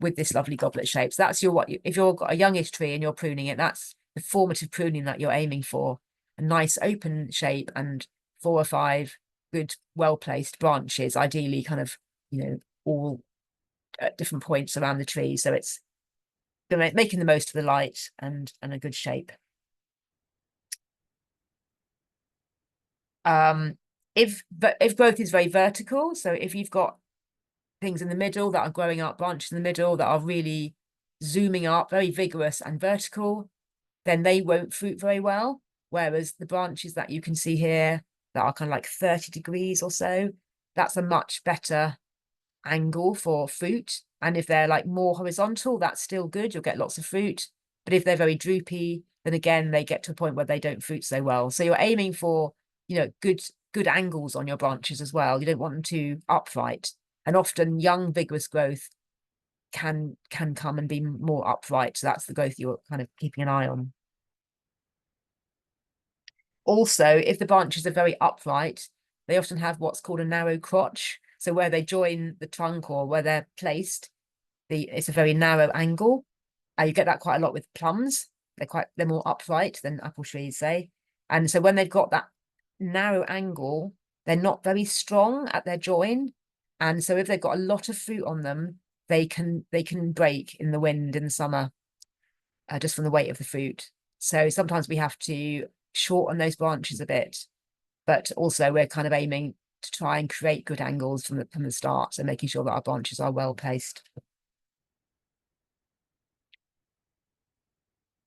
with this lovely goblet shape. So that's if you've got a youngish tree and you're pruning it, that's the formative pruning that you're aiming for. A nice open shape and 4 or 5 good, well-placed branches, ideally kind of, all at different points around the tree. So it's making the most of the light and a good shape. If growth is very vertical, so if you've got things in the middle that are growing up, branches in the middle that are really zooming up, very vigorous and vertical, then they won't fruit very well. Whereas the branches that you can see here that are kind of like 30 degrees or so, that's a much better angle for fruit. And if they're like more horizontal, that's still good. You'll get lots of fruit. But if they're very droopy, then again, they get to a point where they don't fruit so well. So you're aiming for, good angles on your branches as well. You don't want them too upright. And often young, vigorous growth can come and be more upright. So that's the growth you're kind of keeping an eye on. Also, if the branches are very upright, they often have what's called a narrow crotch. So where they join the trunk or where they're placed, it's a very narrow angle. You get that quite a lot with plums. They're more upright than apple trees, say. And so when they've got that narrow angle, they're not very strong at their join. And so if they've got a lot of fruit on them, they can break in the wind in the summer, just from the weight of the fruit. So sometimes we have to shorten those branches a bit, but also we're kind of aiming to try and create good angles from the start, so making sure that our branches are well placed.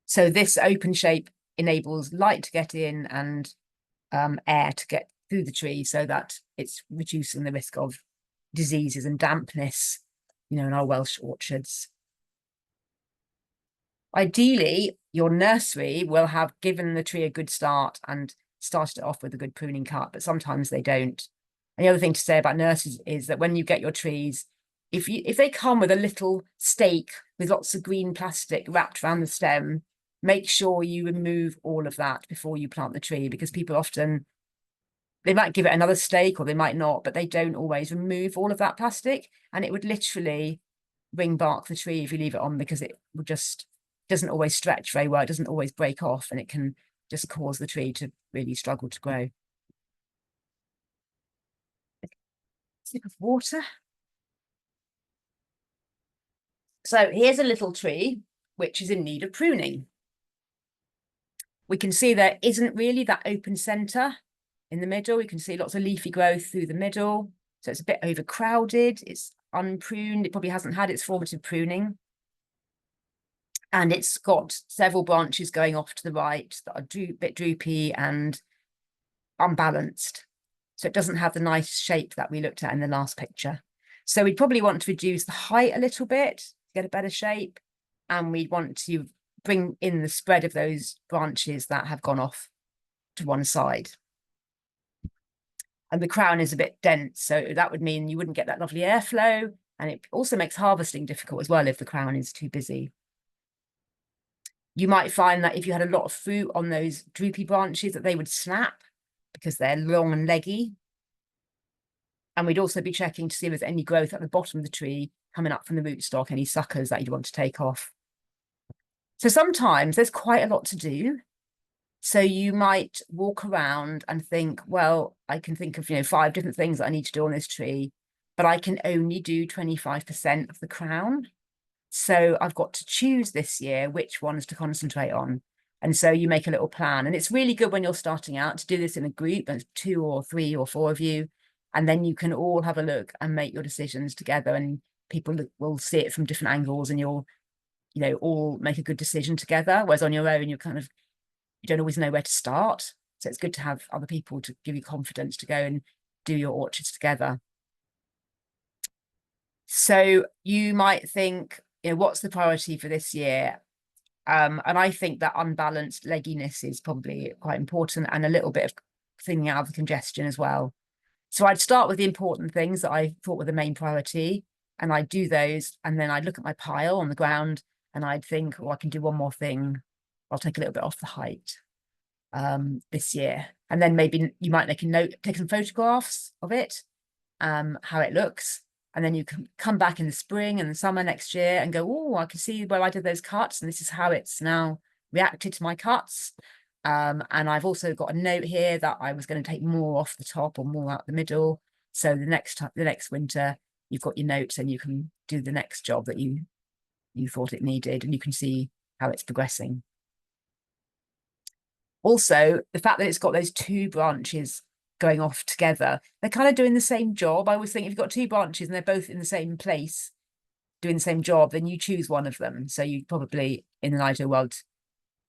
So this open shape enables light to get in and air to get through the tree, so that it's reducing the risk of diseases and dampness, in our Welsh orchards. Ideally, your nursery will have given the tree a good start and started it off with a good pruning cut, but sometimes they don't. And the other thing to say about nurseries is that when you get your trees, if they come with a little stake with lots of green plastic wrapped around the stem, make sure you remove all of that before you plant the tree, because people often, they might give it another stake or they might not, but they don't always remove all of that plastic, and it would literally ring bark the tree if you leave it on, because it would just doesn't always stretch very well. It doesn't always break off, and it can just cause the tree to really struggle to grow. Sip of water. So here's a little tree which is in need of pruning. We can see there isn't really that open centre in the middle. You can see lots of leafy growth through the middle. So it's a bit overcrowded. It's unpruned. It probably hasn't had its formative pruning. And it's got several branches going off to the right that are a bit droopy and unbalanced. So it doesn't have the nice shape that we looked at in the last picture. So we'd probably want to reduce the height a little bit to get a better shape. And we'd want to bring in the spread of those branches that have gone off to one side. And the crown is a bit dense, so that would mean you wouldn't get that lovely airflow. And it also makes harvesting difficult as well if the crown is too busy. You might find that if you had a lot of fruit on those droopy branches, that they would snap because they're long and leggy. And we'd also be checking to see if there's any growth at the bottom of the tree coming up from the rootstock, any suckers that you'd want to take off. So sometimes there's quite a lot to do. So you might walk around and think, well, I can think of, 5 different things that I need to do on this tree, but I can only do 25% of the crown. So I've got to choose this year which ones to concentrate on. And so you make a little plan. And it's really good when you're starting out to do this in a group of 2 or 3 or 4 of you. And then you can all have a look and make your decisions together, and people will see it from different angles, and you'll, all make a good decision together. Whereas on your own, you don't always know where to start. So it's good to have other people to give you confidence to go and do your orchards together. So you might think, what's the priority for this year? And I think that unbalanced legginess is probably quite important, and a little bit of thinning out of the congestion as well. So I'd start with the important things that I thought were the main priority, and I'd do those, and then I'd look at my pile on the ground and I'd think, oh, I can do one more thing. I'll take a little bit off the height this year. And then maybe you might make a note, take some photographs of it, how it looks. And then you can come back in the spring and the summer next year and go, oh, I can see where I did those cuts, and this is how it's now reacted to my cuts. And I've also got a note here that I was going to take more off the top or more out the middle. So the next winter, you've got your notes and you can do the next job that you thought it needed, and you can see how it's progressing. Also, the fact that it's got those two branches going off together, they're kind of doing the same job. I always think if you've got two branches and they're both in the same place doing the same job, then you choose one of them. So you probably, in an ideal world,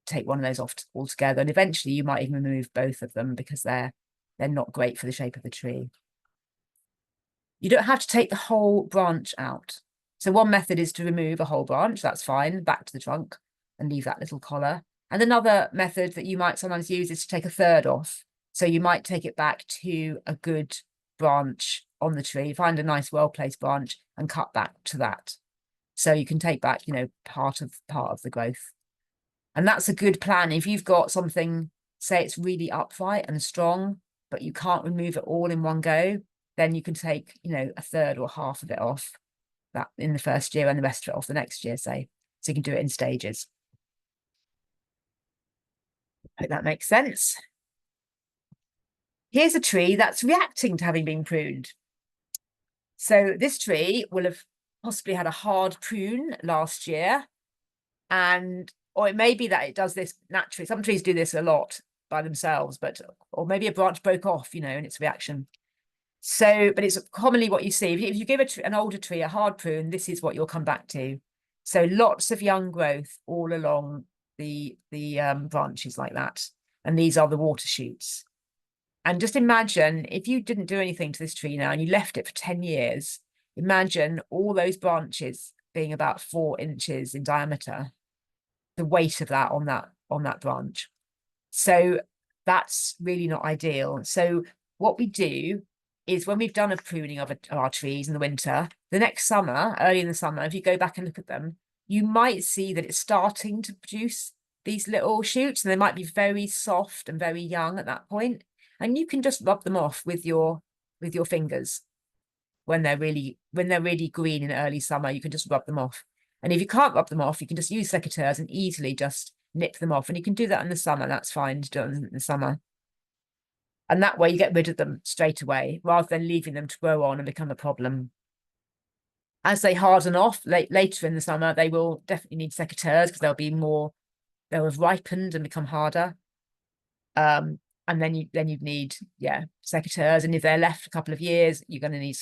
take one of those off altogether, and eventually you might even remove both of them because they're not great for the shape of the tree. You don't have to take the whole branch out. So one method is to remove a whole branch, that's fine, back to the trunk and leave that little collar. And another method that you might sometimes use is to take a third off. So you might take it back to a good branch on the tree, find a nice well-placed branch and cut back to that. So you can take back, you know, part of the growth. And that's a good plan. If you've got something, say it's really upright and strong, but you can't remove it all in one go, then you can take, you know, a third or half of it off that in the first year and the rest of it off the next year, say. So you can do it in stages. Hope that makes sense. Here's a tree that's reacting to having been pruned. So this tree will have possibly had a hard prune last year, or it may be that it does this naturally. Some trees do this a lot by themselves, or maybe a branch broke off, you know, in its reaction. So, but it's commonly what you see. If you give an older tree a hard prune, this is what you'll come back to. So lots of young growth all along the branches like that. And these are the water shoots. And just imagine if you didn't do anything to this tree now and you left it for 10 years, imagine all those branches being about 4 inches in diameter, the weight of that on that branch. So that's really not ideal. So what we do is when we've done a pruning of our trees in the winter, the next summer, early in the summer, if you go back and look at them, you might see that it's starting to produce these little shoots, and they might be very soft and very young at that point. And you can just rub them off with your fingers when they're really green in early summer. You can just rub them off. And if you can't rub them off, you can just use secateurs and easily just nip them off. And you can do that in the summer. That's fine to do it in the summer. And that way you get rid of them straight away, rather than leaving them to grow on and become a problem. As they harden off later in the summer, they will definitely need secateurs because they'll have ripened and become harder. And then you'd need, secateurs. And if they're left a couple of years, you're going to need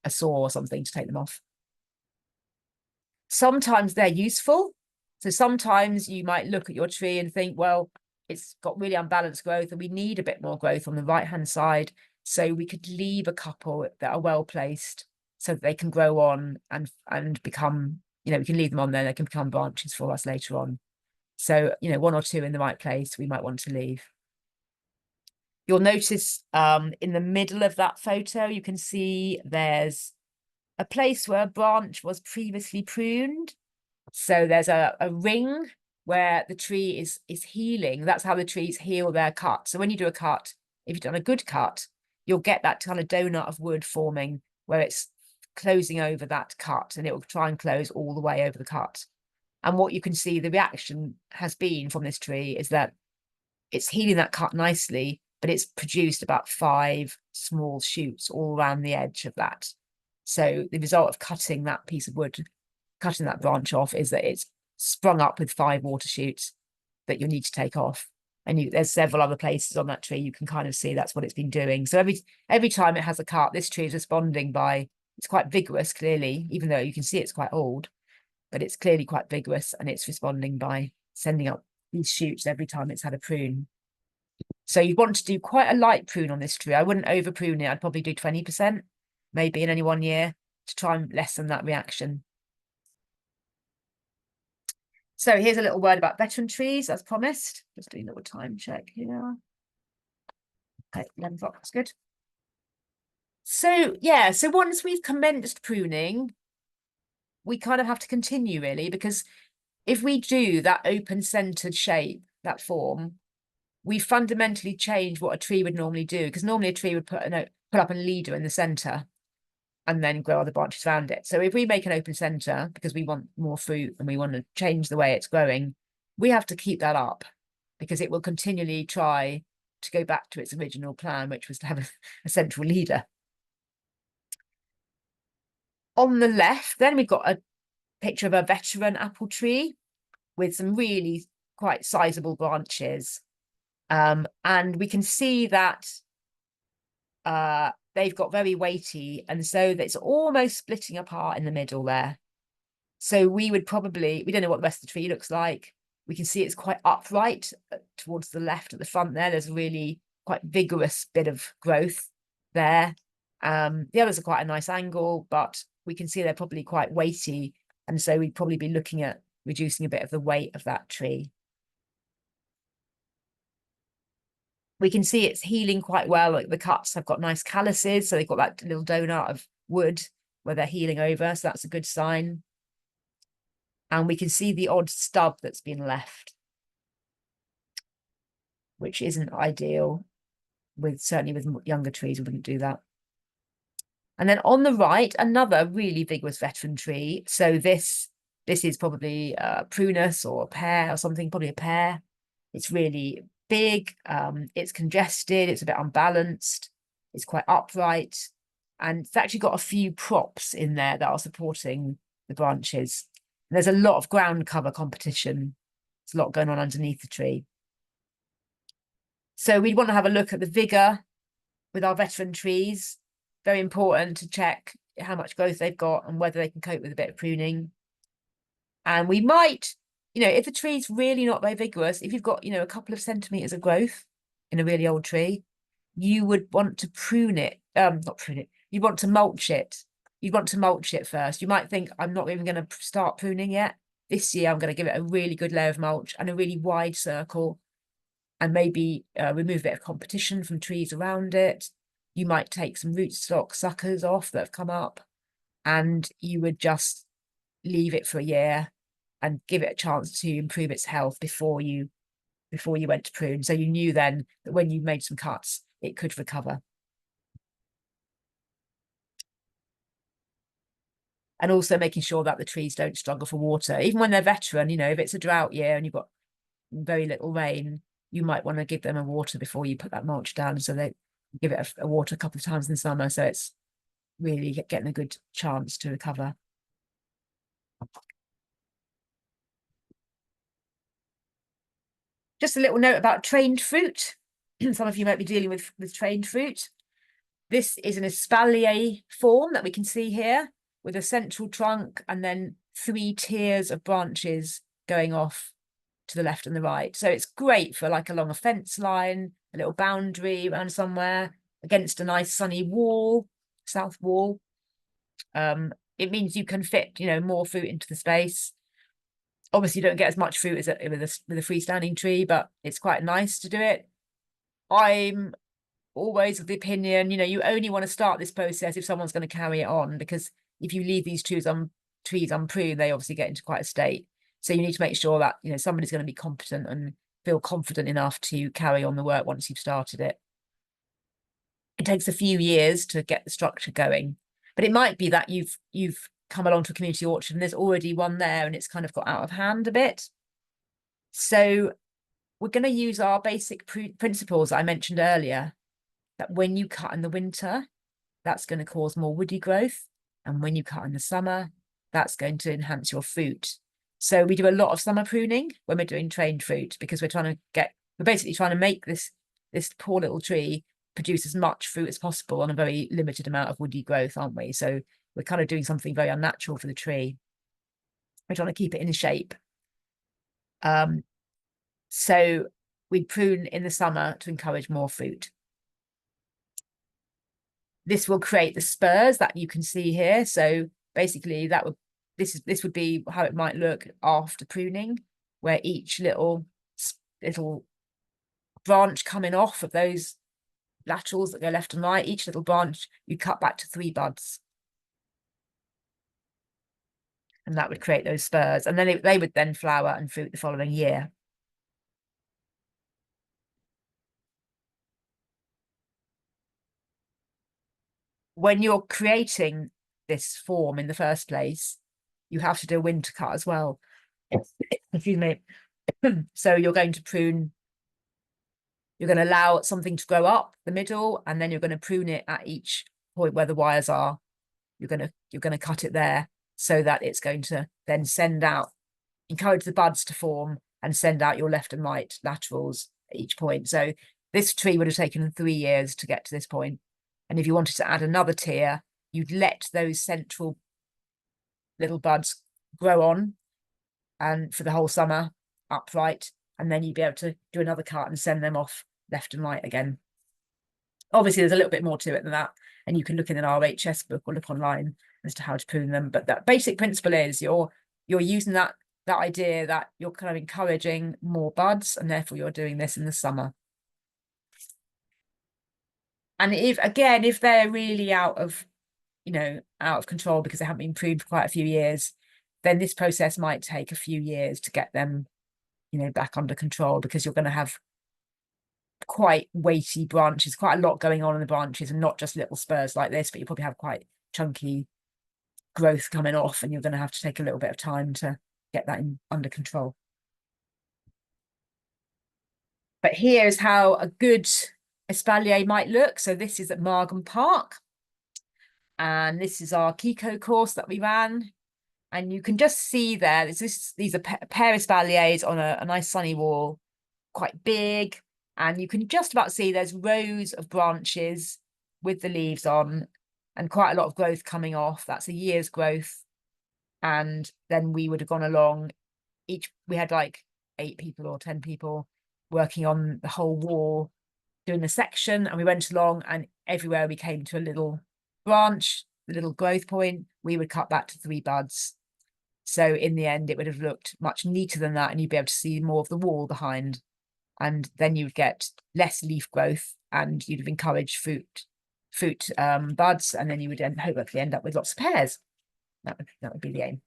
a saw or something to take them off. Sometimes they're useful. So sometimes you might look at your tree and think, well, it's got really unbalanced growth and we need a bit more growth on the right-hand side. So we could leave a couple that are well placed so that they can grow on and become, you know, we can leave them on there, they can become branches for us later on. So, you know, 1 or 2 in the right place we might want to leave. You'll notice in the middle of that photo, you can see there's a place where a branch was previously pruned. So there's a ring where the tree is healing. That's how the trees heal their cut. So when you do a cut, if you've done a good cut, you'll get that kind of donut of wood forming where it's closing over that cut, and it will try and close all the way over the cut. And what you can see the reaction has been from this tree is that it's healing that cut nicely, but it's produced about 5 small shoots all around the edge of that. So the result of cutting that piece of wood, cutting that branch off, is that it's sprung up with 5 water shoots that you'll need to take off. And there's several other places on that tree you can kind of see that's what it's been doing. So every time it has a cut, this tree is responding by, it's quite vigorous, clearly, even though you can see it's quite old, but it's clearly quite vigorous, and it's responding by sending up these shoots every time it's had a prune. So you want to do quite a light prune on this tree. I wouldn't over prune it. I'd probably do 20% maybe in any one year to try and lessen that reaction. So here's a little word about veteran trees, as promised. Just doing a little time check here. Okay, 11 o'clock, that's good. So yeah, so once we've commenced pruning, we kind of have to continue really, because if we do that open-centered shape, that form, we fundamentally change what a tree would normally do, because normally a tree would put up a leader in the center and then grow other branches around it. So if we make an open center because we want more fruit and we want to change the way it's growing, we have to keep that up, because it will continually try to go back to its original plan, which was to have a central leader. On the left, then we've got a picture of a veteran apple tree with some really quite sizable branches. And we can see that they've got very weighty, and so it's almost splitting apart in the middle there. So we don't know what the rest of the tree looks like. We can see it's quite upright towards the left at the front there. There's a really quite vigorous bit of growth there. The others are quite a nice angle, but we can see they're probably quite weighty. And so we'd probably be looking at reducing a bit of the weight of that tree. We can see it's healing quite well. Like the cuts have got nice calluses, so they've got that little donut of wood where they're healing over, so that's a good sign. And we can see the odd stub that's been left, which isn't ideal. Certainly with younger trees, we wouldn't do that. And then on the right, another really vigorous veteran tree. So this is probably a prunus or a pear or something, probably a pear. It's really big, it's congested, it's a bit unbalanced, it's quite upright, and it's actually got a few props in there that are supporting the branches. And there's a lot of ground cover competition. There's a lot going on underneath the tree. So we'd want to have a look at the vigor with our veteran trees. Very important to check how much growth they've got and whether they can cope with a bit of pruning. And we might, if the tree's really not very vigorous, if you've got, a couple of centimeters of growth in a really old tree, you would want to prune it. Not prune it. You want to mulch it. You'd want to mulch it first. You might think, I'm not even going to start pruning yet. This year, I'm going to give it a really good layer of mulch and a really wide circle, and maybe remove a bit of competition from trees around it. You might take some rootstock suckers off that have come up, and you would just leave it for a year and give it a chance to improve its health before you went to prune. So you knew then that when you made some cuts, it could recover. And also making sure that the trees don't struggle for water. Even when they're veteran, if it's a drought year and you've got very little rain, you might want to give them a water before you put that mulch down. So they give it a water a couple of times in summer. So it's really getting a good chance to recover. Just a little note about trained fruit. Some of you might be dealing with trained fruit. This is an espalier form that we can see here, with a central trunk and then 3 tiers of branches going off to the left and the right. So it's great for like along a fence line, a little boundary around somewhere, against a nice sunny wall, south wall. It means you can fit, more fruit into the space. Obviously, you don't get as much fruit as with a freestanding tree, but it's quite nice to do it. I'm always of the opinion, you only want to start this process if someone's going to carry it on, because if you leave these trees unpruned, they obviously get into quite a state. So you need to make sure that, somebody's going to be competent and feel confident enough to carry on the work once you've started it. It takes a few years to get the structure going, but it might be that you've come along to a community orchard and there's already one there and it's kind of got out of hand a bit. So we're going to use our basic principles I mentioned earlier, that when you cut in the winter, that's going to cause more woody growth. And when you cut in the summer, that's going to enhance your fruit. So we do a lot of summer pruning when we're doing trained fruit, because we're basically trying to make this poor little tree produce as much fruit as possible on a very limited amount of woody growth, aren't we? So we're kind of doing something very unnatural for the tree. We're trying to keep it in shape. So we prune in the summer to encourage more fruit. This will create the spurs that you can see here. So basically this would be how it might look after pruning, where each little branch coming off of those laterals that go left and right, each little branch you cut back to 3 buds. and that would create those spurs, and then they would then flower and fruit the following year. When you're creating this form in the first place, you have to do a winter cut as well. Excuse me. So you're going to prune, you're going to allow something to grow up the middle, and then you're going to prune it at each point where the wires are. You're going to cut it there, so that it's going to then send out, encourage the buds to form and send out your left and right laterals at each point. So this tree would have taken 3 years to get to this point. And if you wanted to add another tier, you'd let those central little buds grow on and for the whole summer upright, and then you'd be able to do another cut and send them off left and right again. Obviously, there's a little bit more to it than that, and you can look in an RHS book or look online as to how to prune them. But that basic principle is you're using that idea that you're kind of encouraging more buds, and therefore you're doing this in the summer. And if they're really out of control because they haven't been pruned for quite a few years, then this process might take a few years to get them, back under control, because you're going to have quite weighty branches, quite a lot going on in the branches, and not just little spurs like this, but you probably have quite chunky growth coming off, and you're going to have to take a little bit of time to get that under control. But here's how a good espalier might look. So this is at Margam Park, and this is our Kiko course that we ran, and you can just see there, these are pear espaliers on a nice sunny wall, quite big, and you can just about see there's rows of branches with the leaves on and quite a lot of growth coming off. That's a year's growth. And then we would have gone along, we had like 8 people or 10 people working on the whole wall doing a section, and we went along, and everywhere we came to a little branch, the little growth point, we would cut back to 3 buds. So in the end, it would have looked much neater than that, and you'd be able to see more of the wall behind. And then you would get less leaf growth, and you'd have encouraged fruit buds, and then you would hopefully end up with lots of pears. That would be the aim.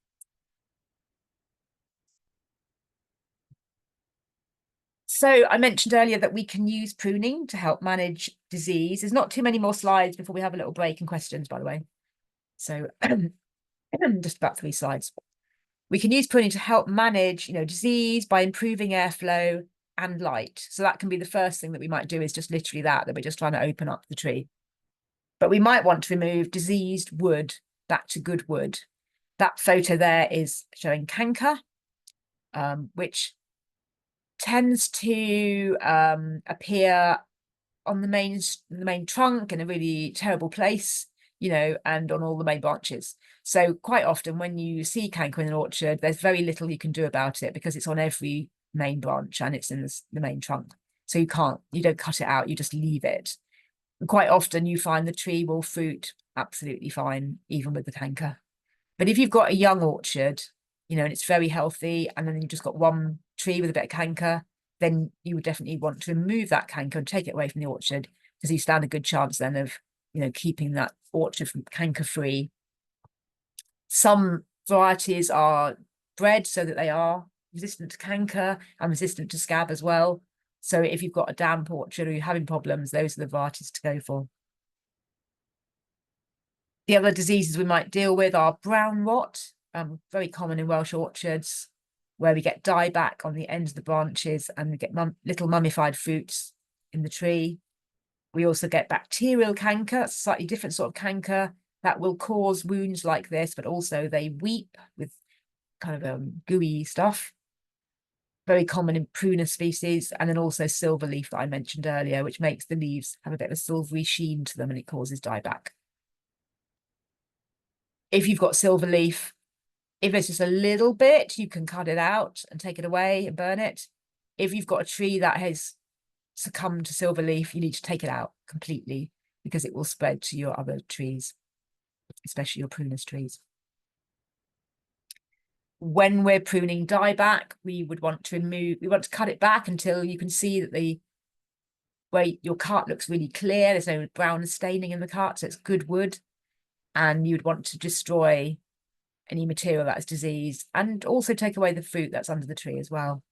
So I mentioned earlier that we can use pruning to help manage disease. There's not too many more slides before we have a little break and questions, by the way. So just about 3 slides. We can use pruning to help manage, disease by improving airflow and light. So that can be the first thing that we might do, is just literally that we're just trying to open up the tree. But we might want to remove diseased wood back to good wood. That photo there is showing canker, which tends to appear on the main trunk in a really terrible place, and on all the main branches. So quite often when you see canker in an orchard, there's very little you can do about it, because it's on every main branch and it's in the main trunk. So you don't cut it out, you just leave it. And quite often you find the tree will fruit absolutely fine, even with the canker. But if you've got a young orchard, and it's very healthy, and then you've just got one tree with a bit of canker, then you would definitely want to remove that canker and take it away from the orchard, because you stand a good chance then of, keeping that orchard from canker free. Some varieties are bred so that they are resistant to canker and resistant to scab as well. So if you've got a damp orchard or you're having problems, those are the varieties to go for. The other diseases we might deal with are brown rot, very common in Welsh orchards, where we get dieback on the ends of the branches and we get little mummified fruits in the tree. We also get bacterial canker, a slightly different sort of canker that will cause wounds like this, but also they weep with kind of gooey stuff. Very common in pruner species, and then also silver leaf that I mentioned earlier, which makes the leaves have a bit of a silvery sheen to them, and it causes dieback. If you've got silver leaf, if it's just a little bit, you can cut it out and take it away and burn it. If you've got a tree that has succumbed to silver leaf, you need to take it out completely, because it will spread to your other trees, especially your prunus trees. When we're pruning dieback, we want to cut it back until you can see that where your cut looks really clear, there's no brown staining in the cut, so it's good wood. And you'd want to destroy any material that is diseased, and also take away the fruit that's under the tree as well.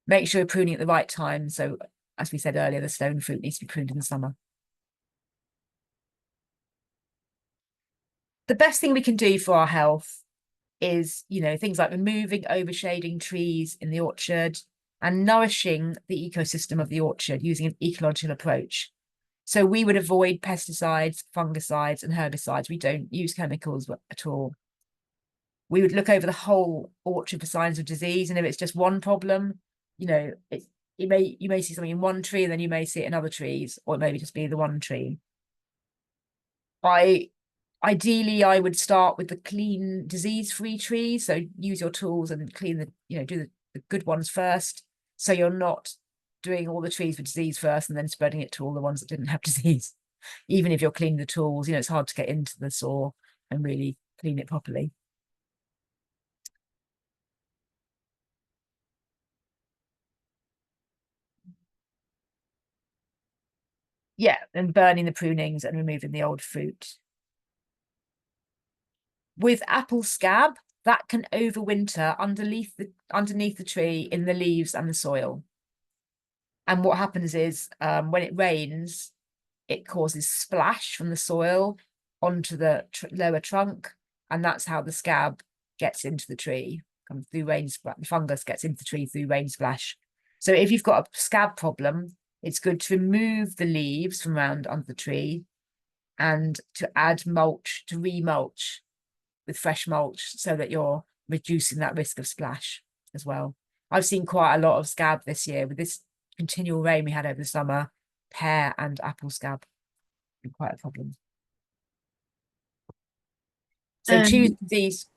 Make sure you're pruning at the right time. So as we said earlier, the stone fruit needs to be pruned in the summer. The best thing we can do for our health is, you know, things like removing overshading trees in the orchard and nourishing the ecosystem of the orchard using an ecological approach. So we would avoid pesticides, fungicides, and herbicides. We don't use chemicals at all. We would look over the whole orchard for signs of disease, and if it's just one problem, you know, you may see something in one tree, and then you may see it in other trees, or it may just be the one tree. Ideally, I would start with the clean, disease-free trees. So use your tools and clean do the good ones first. So you're not doing all the trees with disease first and then spreading it to all the ones that didn't have disease. Even if you're cleaning the tools, you know, it's hard to get into the soil and really clean it properly. Yeah, and burning the prunings and removing the old fruit. With apple scab, that can overwinter underneath the tree in the leaves and the soil. And what happens is when it rains, it causes splash from the soil onto the lower trunk, and that's how the scab gets into the tree. Comes through rain, the fungus gets into the tree through rain splash. So if you've got a scab problem, it's good to remove the leaves from around under the tree and to add mulch, to remulch with fresh mulch so that you're reducing that risk of splash as well. I've seen quite a lot of scab this year with this continual rain we had over the summer. Pear and apple scab been quite a problem. So choose disease,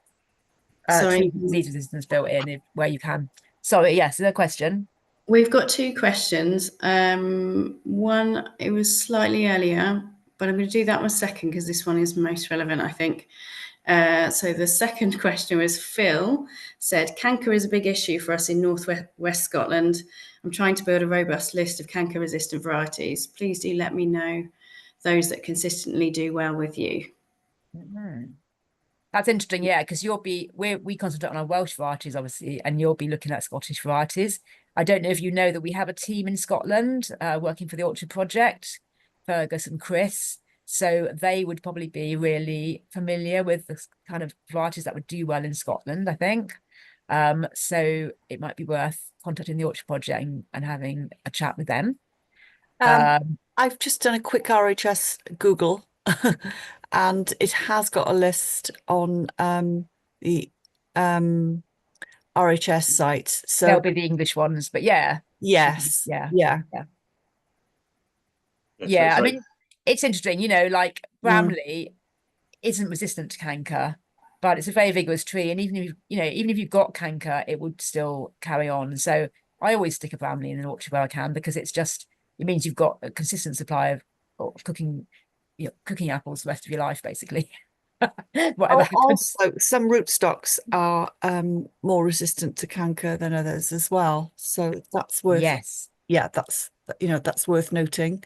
choose disease resistance built in where you can. Sorry, yes, is there a question? We've got two questions. One, it was slightly earlier, but I'm going to do that one second because this one is most relevant, I think. So the second question was Phil said, canker is a big issue for us in northwest Scotland. I'm trying to build a robust list of canker resistant varieties. Please do let me know those that consistently do well with you. Mm-hmm. That's interesting, yeah, because we concentrate on our Welsh varieties, obviously, and you'll be looking at Scottish varieties. I don't know if you know that we have a team in Scotland working for the Orchard Project, Fergus and Chris. So they would probably be really familiar with the kind of varieties that would do well in Scotland, I think. So it might be worth contacting the Orchard Project and having a chat with them. I've just done a quick RHS Google and it has got a list on the RHS site. So they'll be the English ones, but yeah. Yes. Yeah. I mean, it's interesting, you know, like Bramley isn't resistant to canker, but it's a very vigorous tree. And even if you've got canker, it would still carry on. So I always stick a Bramley in an orchard where I can, because it means you've got a consistent supply of cooking apples the rest of your life, basically. Also, some rootstocks are more resistant to canker than others as well. So that's worth that's worth noting.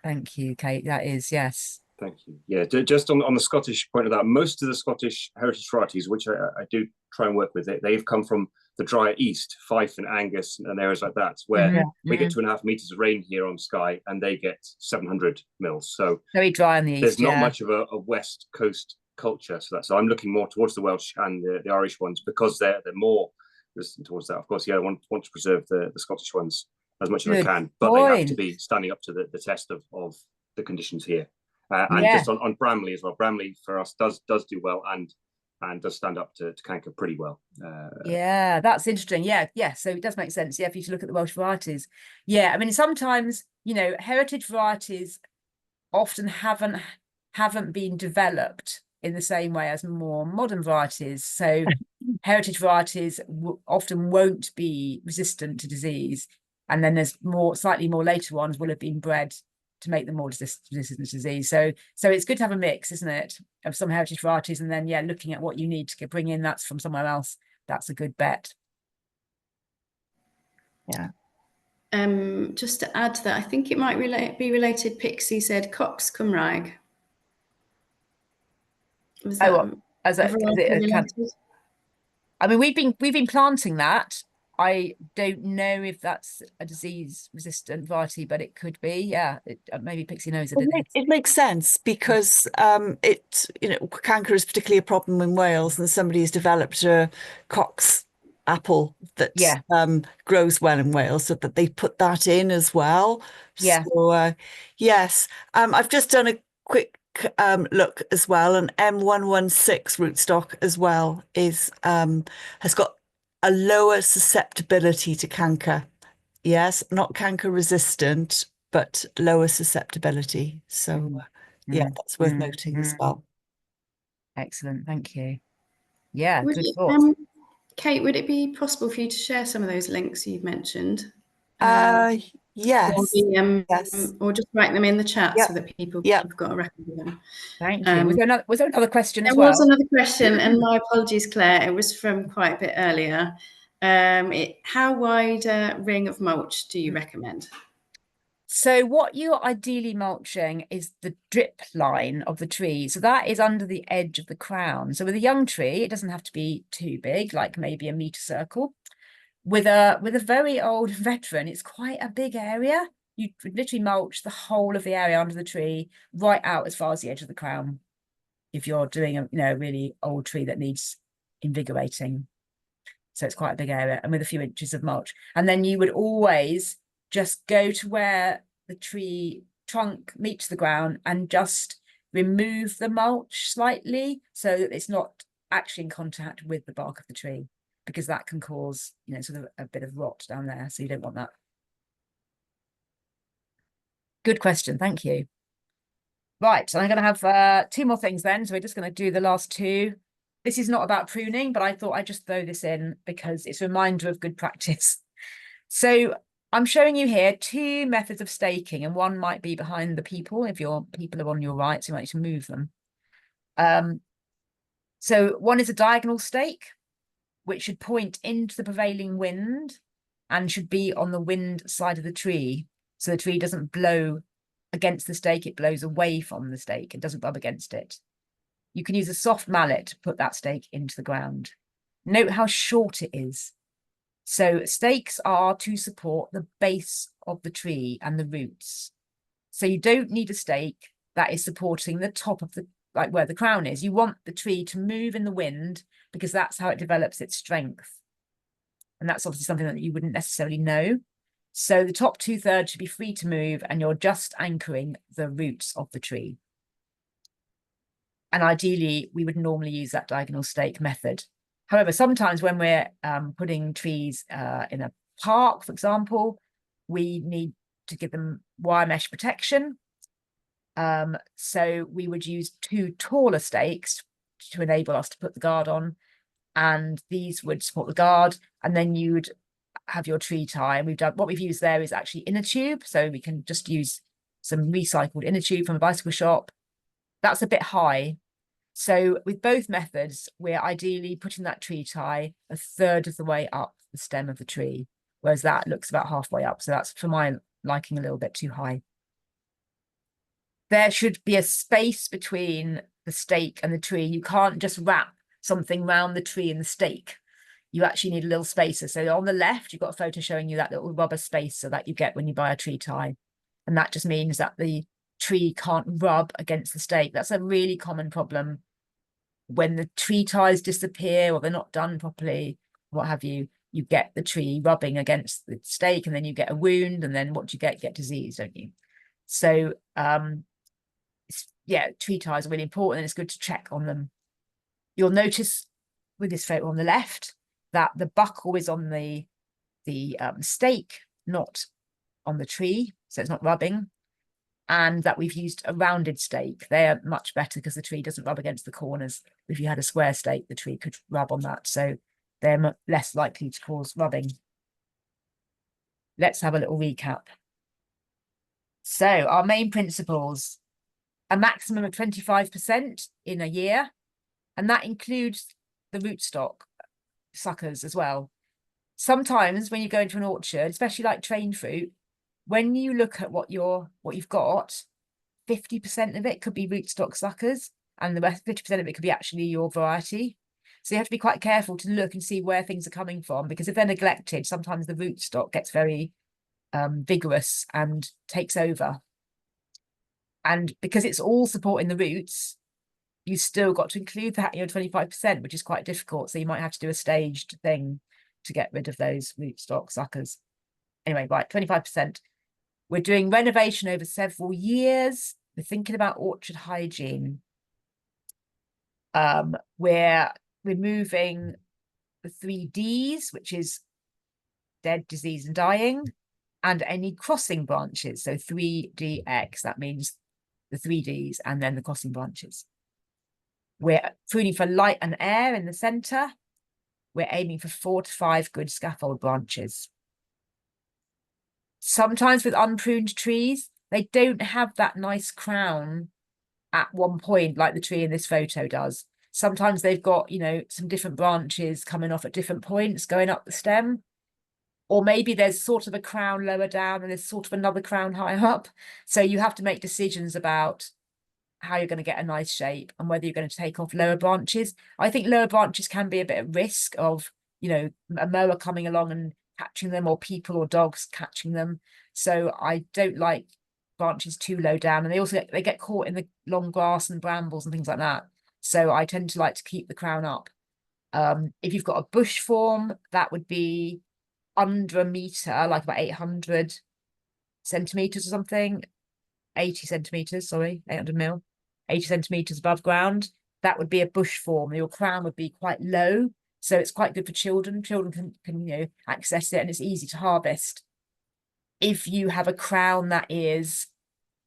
Thank you, Kate. That is, yes. Thank you. Yeah, just on the Scottish point of that, most of the Scottish heritage varieties, which I do try and work with, they've come from the drier east, Fife and Angus and areas like that, where we get 2.5 meters of rain here on Skye and they get 700 mils. So very dry on the east. There's not much of a west coast culture. So I'm looking more towards the Welsh and the Irish ones because they're more resistant towards that. Of course, I want to preserve the Scottish ones as much as I can, but they have to be standing up to the test of the conditions here. And just on Bramley as well. Bramley for us does do well and does stand up to canker pretty well. Yeah, that's interesting. Yeah. So it does make sense. Yeah, for you to look at the Welsh varieties. Yeah, I mean, sometimes, you know, heritage varieties often haven't been developed in the same way as more modern varieties. So heritage varieties often won't be resistant to disease. And then there's slightly more later ones will have been bred to make them more resistant to disease. So it's good to have a mix, isn't it, of some heritage varieties, and then looking at what you need to bring in that's from somewhere else. That's a good bet. Yeah. Just to add to that, I think it might be related. Pixie said Cox Cymraeg. as a, I mean, we've been planting that. I don't know if that's a disease-resistant variety, but it could be. Yeah, maybe Pixie knows it. It makes sense because canker is particularly a problem in Wales, and somebody has developed a Cox apple that grows well in Wales, so that they put that in as well. Yeah. So yes, I've just done a quick look as well, and M116 rootstock as well has got a lower susceptibility to canker. Yes, not canker resistant, but lower susceptibility. So yeah, that's worth noting as well. Excellent, thank you. Yeah, Would good it, thought. Kate, would it be possible for you to share some of those links you've mentioned? Yes. Or just write them in the chat so that people have got a record of them. Thank you. Was there another question as well? There was another question, and my apologies, Claire. It was from quite a bit earlier. How wide a ring of mulch do you recommend? So what you're ideally mulching is the drip line of the tree. So that is under the edge of the crown. So with a young tree, it doesn't have to be too big, like maybe a metre circle. With a very old veteran, it's quite a big area. You literally mulch the whole of the area under the tree right out as far as the edge of the crown. If you're doing a really old tree that needs invigorating. So it's quite a big area, and with a few inches of mulch. And then you would always just go to where the tree trunk meets the ground and just remove the mulch slightly so that it's not actually in contact with the bark of the tree, because that can cause, sort of a bit of rot down there. So you don't want that. Good question. Thank you. Right. So I'm going to have 2 more things then. So we're just going to do the last 2. This is not about pruning, but I thought I'd just throw this in because it's a reminder of good practice. So I'm showing you here 2 methods of staking, and one might be behind the people. If your people are on your right, so you might need to move them. So one is a diagonal stake, which should point into the prevailing wind and should be on the wind side of the tree. So the tree doesn't blow against the stake, it blows away from the stake. It doesn't rub against it. You can use a soft mallet to put that stake into the ground. Note how short it is. So stakes are to support the base of the tree and the roots. So you don't need a stake that is supporting the top of like where the crown is. You want the tree to move in the wind because that's how it develops its strength. And that's obviously something that you wouldn't necessarily know. So the top 2/3 should be free to move, and you're just anchoring the roots of the tree. And ideally, we would normally use that diagonal stake method. However, sometimes when we're putting trees in a park, for example, we need to give them wire mesh protection. So we would use 2 taller stakes to enable us to put the guard on, and these would support the guard, and then you would have your tree tie. And what we've used there is actually inner tube, so we can just use some recycled inner tube from a bicycle shop. That's a bit high. So with both methods, we're ideally putting that tree tie 1/3 of the way up the stem of the tree, whereas that looks about halfway up. So that's, for my liking, a little bit too high. There should be a space between the stake and the tree. You can't just wrap something round the tree and the stake. You actually need a little spacer. So on the left, you've got a photo showing you that little rubber spacer that you get when you buy a tree tie. And that just means that the tree can't rub against the stake. That's a really common problem. When the tree ties disappear or they're not done properly, what have you, you get the tree rubbing against the stake, and then you get a wound, and then what do you get? You get disease, don't you? So tree ties are really important, and it's good to check on them. You'll notice with this photo on the left that the buckle is on the stake, not on the tree, so it's not rubbing, and that we've used a rounded stake. They're much better because the tree doesn't rub against the corners. If you had a square stake, the tree could rub on that, so they're less likely to cause rubbing. Let's have a little recap. So our main principles: a maximum of 25% in a year, and that includes the rootstock suckers as well. Sometimes when you go into an orchard, especially like train fruit, when you look at what you've got, 50% of it could be rootstock suckers, and the rest 50% of it could be actually your variety. So you have to be quite careful to look and see where things are coming from, because if they're neglected, sometimes the rootstock gets very vigorous and takes over. And because it's all supporting the roots, you still got to include that in your 25%, which is quite difficult. So you might have to do a staged thing to get rid of those rootstock suckers. Anyway, right, 25%. We're doing renovation over several years. We're thinking about orchard hygiene. We're removing the 3 Ds, which is dead, disease, and dying, and any crossing branches. So 3DX, that means the 3 Ds and then the crossing branches. We're pruning for light and air in the centre. We're aiming for 4 to 5 good scaffold branches. Sometimes with unpruned trees, they don't have that nice crown at one point like the tree in this photo does. Sometimes they've got, you know, some different branches coming off at different points going up the stem. Or maybe there's sort of a crown lower down and there's sort of another crown higher up. So you have to make decisions about how you're going to get a nice shape and whether you're going to take off lower branches. I think lower branches can be a bit at risk of, you know, a mower coming along and catching them, or people or dogs catching them. So I don't like branches too low down, and they get caught in the long grass and brambles and things like that. So I tend to like to keep the crown up. If you've got a bush form, that would be under a meter, like about 800 centimeters or something, 80 centimeters, sorry, 800 mil, 80 centimeters above ground. That would be a bush form. Your crown would be quite low, so it's quite good for children. Children can you know, access it, and it's easy to harvest. If you have a crown that is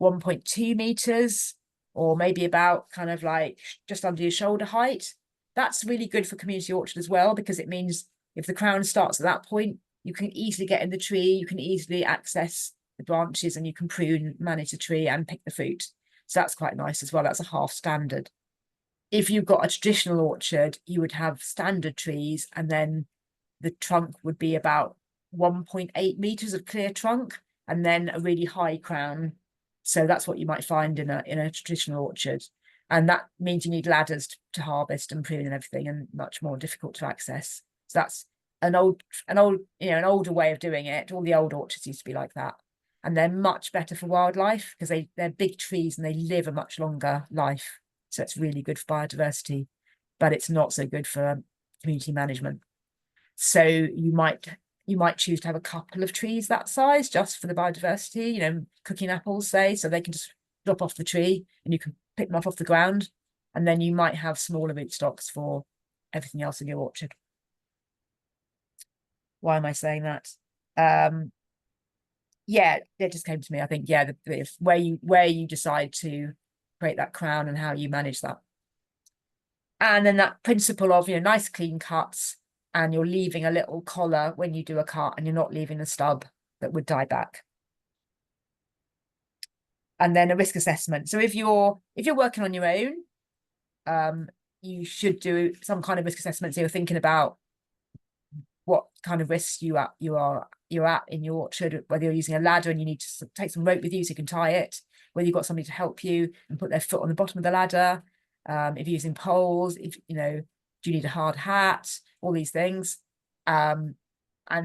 1.2 meters, or maybe about kind of like just under your shoulder height, that's really good for community orchard as well, because it means if the crown starts at that point, you can easily get in the tree, you can easily access the branches, and you can prune, manage the tree and pick the fruit. So that's quite nice as well. That's a half standard. If you've got a traditional orchard, you would have standard trees, and then the trunk would be about 1.8 meters of clear trunk, and then a really high crown. So that's what you might find in a traditional orchard. And that means you need ladders to harvest and prune and everything, and much more difficult to access. So that's an older way of doing it. All the old orchards used to be like that. And they're much better for wildlife because they're big trees and they live a much longer life. So it's really good for biodiversity, but it's not so good for community management. So you might choose to have a couple of trees that size just for the biodiversity, you know, cooking apples, say, so they can just drop off the tree and you can pick them off the ground. And then you might have smaller rootstocks for everything else in your orchard. Why am I saying that? Yeah, it just came to me. I think, yeah, where you decide to create that crown and how you manage that. And then that principle of, you know, nice clean cuts, and you're leaving a little collar when you do a cut, and you're not leaving a stub that would die back. And then a risk assessment. So if you're working on your own, you should do some kind of risk assessment. So you're thinking about what kind of risks you're at in your orchard, whether you're using a ladder and you need to take some rope with you so you can tie it, whether you've got somebody to help you and put their foot on the bottom of the ladder, if you're using poles, if you know, do you need a hard hat, all these things, and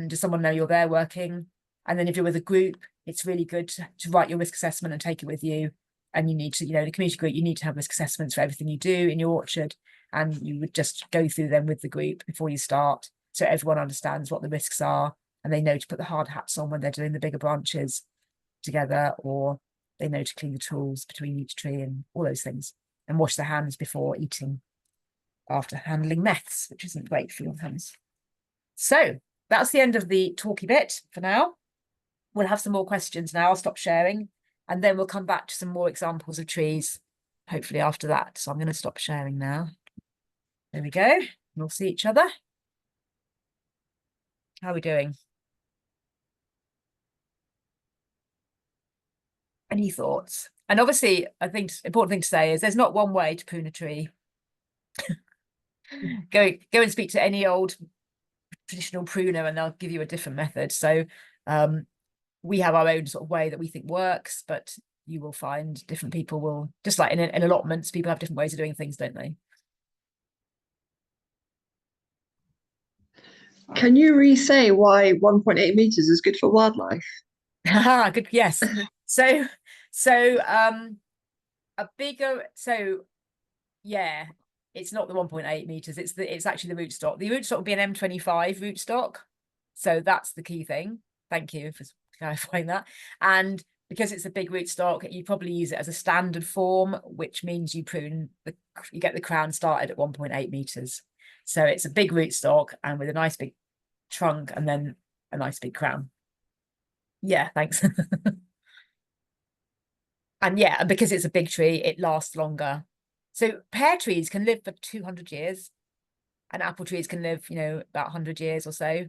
does someone know you're there working? And then if you're with a group, it's really good to write your risk assessment and take it with you. And you need to, you know, the community group, you need to have risk assessments for everything you do in your orchard, and you would just go through them with the group before you start, so everyone understands what the risks are and they know to put the hard hats on when they're doing the bigger branches together, or they know to clean the tools between each tree and all those things, and wash their hands before eating after handling meths, which isn't great for your hands. So that's the end of the talky bit for now. We'll have some more questions now. I'll stop sharing, and then we'll come back to some more examples of trees, hopefully after that. So I'm going to stop sharing now. There we go. We'll see each other. How are we doing? Any thoughts? And obviously, I think the important thing to say is there's not one way to prune a tree. Go and speak to any old traditional pruner and they'll give you a different method. So we have our own sort of way that we think works, but you will find different people will, just like in allotments, people have different ways of doing things, don't they? Can you re-say why 1.8 meters is good for wildlife? Good, yes. So yeah, it's not the 1.8 meters, it's actually the rootstock. The rootstock will be an M25 rootstock. So that's the key thing. Thank you for clarifying that. And because it's a big rootstock, you probably use it as a standard form, which means you get the crown started at 1.8 meters. So it's a big rootstock and with a nice big trunk and then a nice big crown. Yeah, thanks. And yeah, because it's a big tree, it lasts longer. So pear trees can live for 200 years and apple trees can live, about 100 years or so.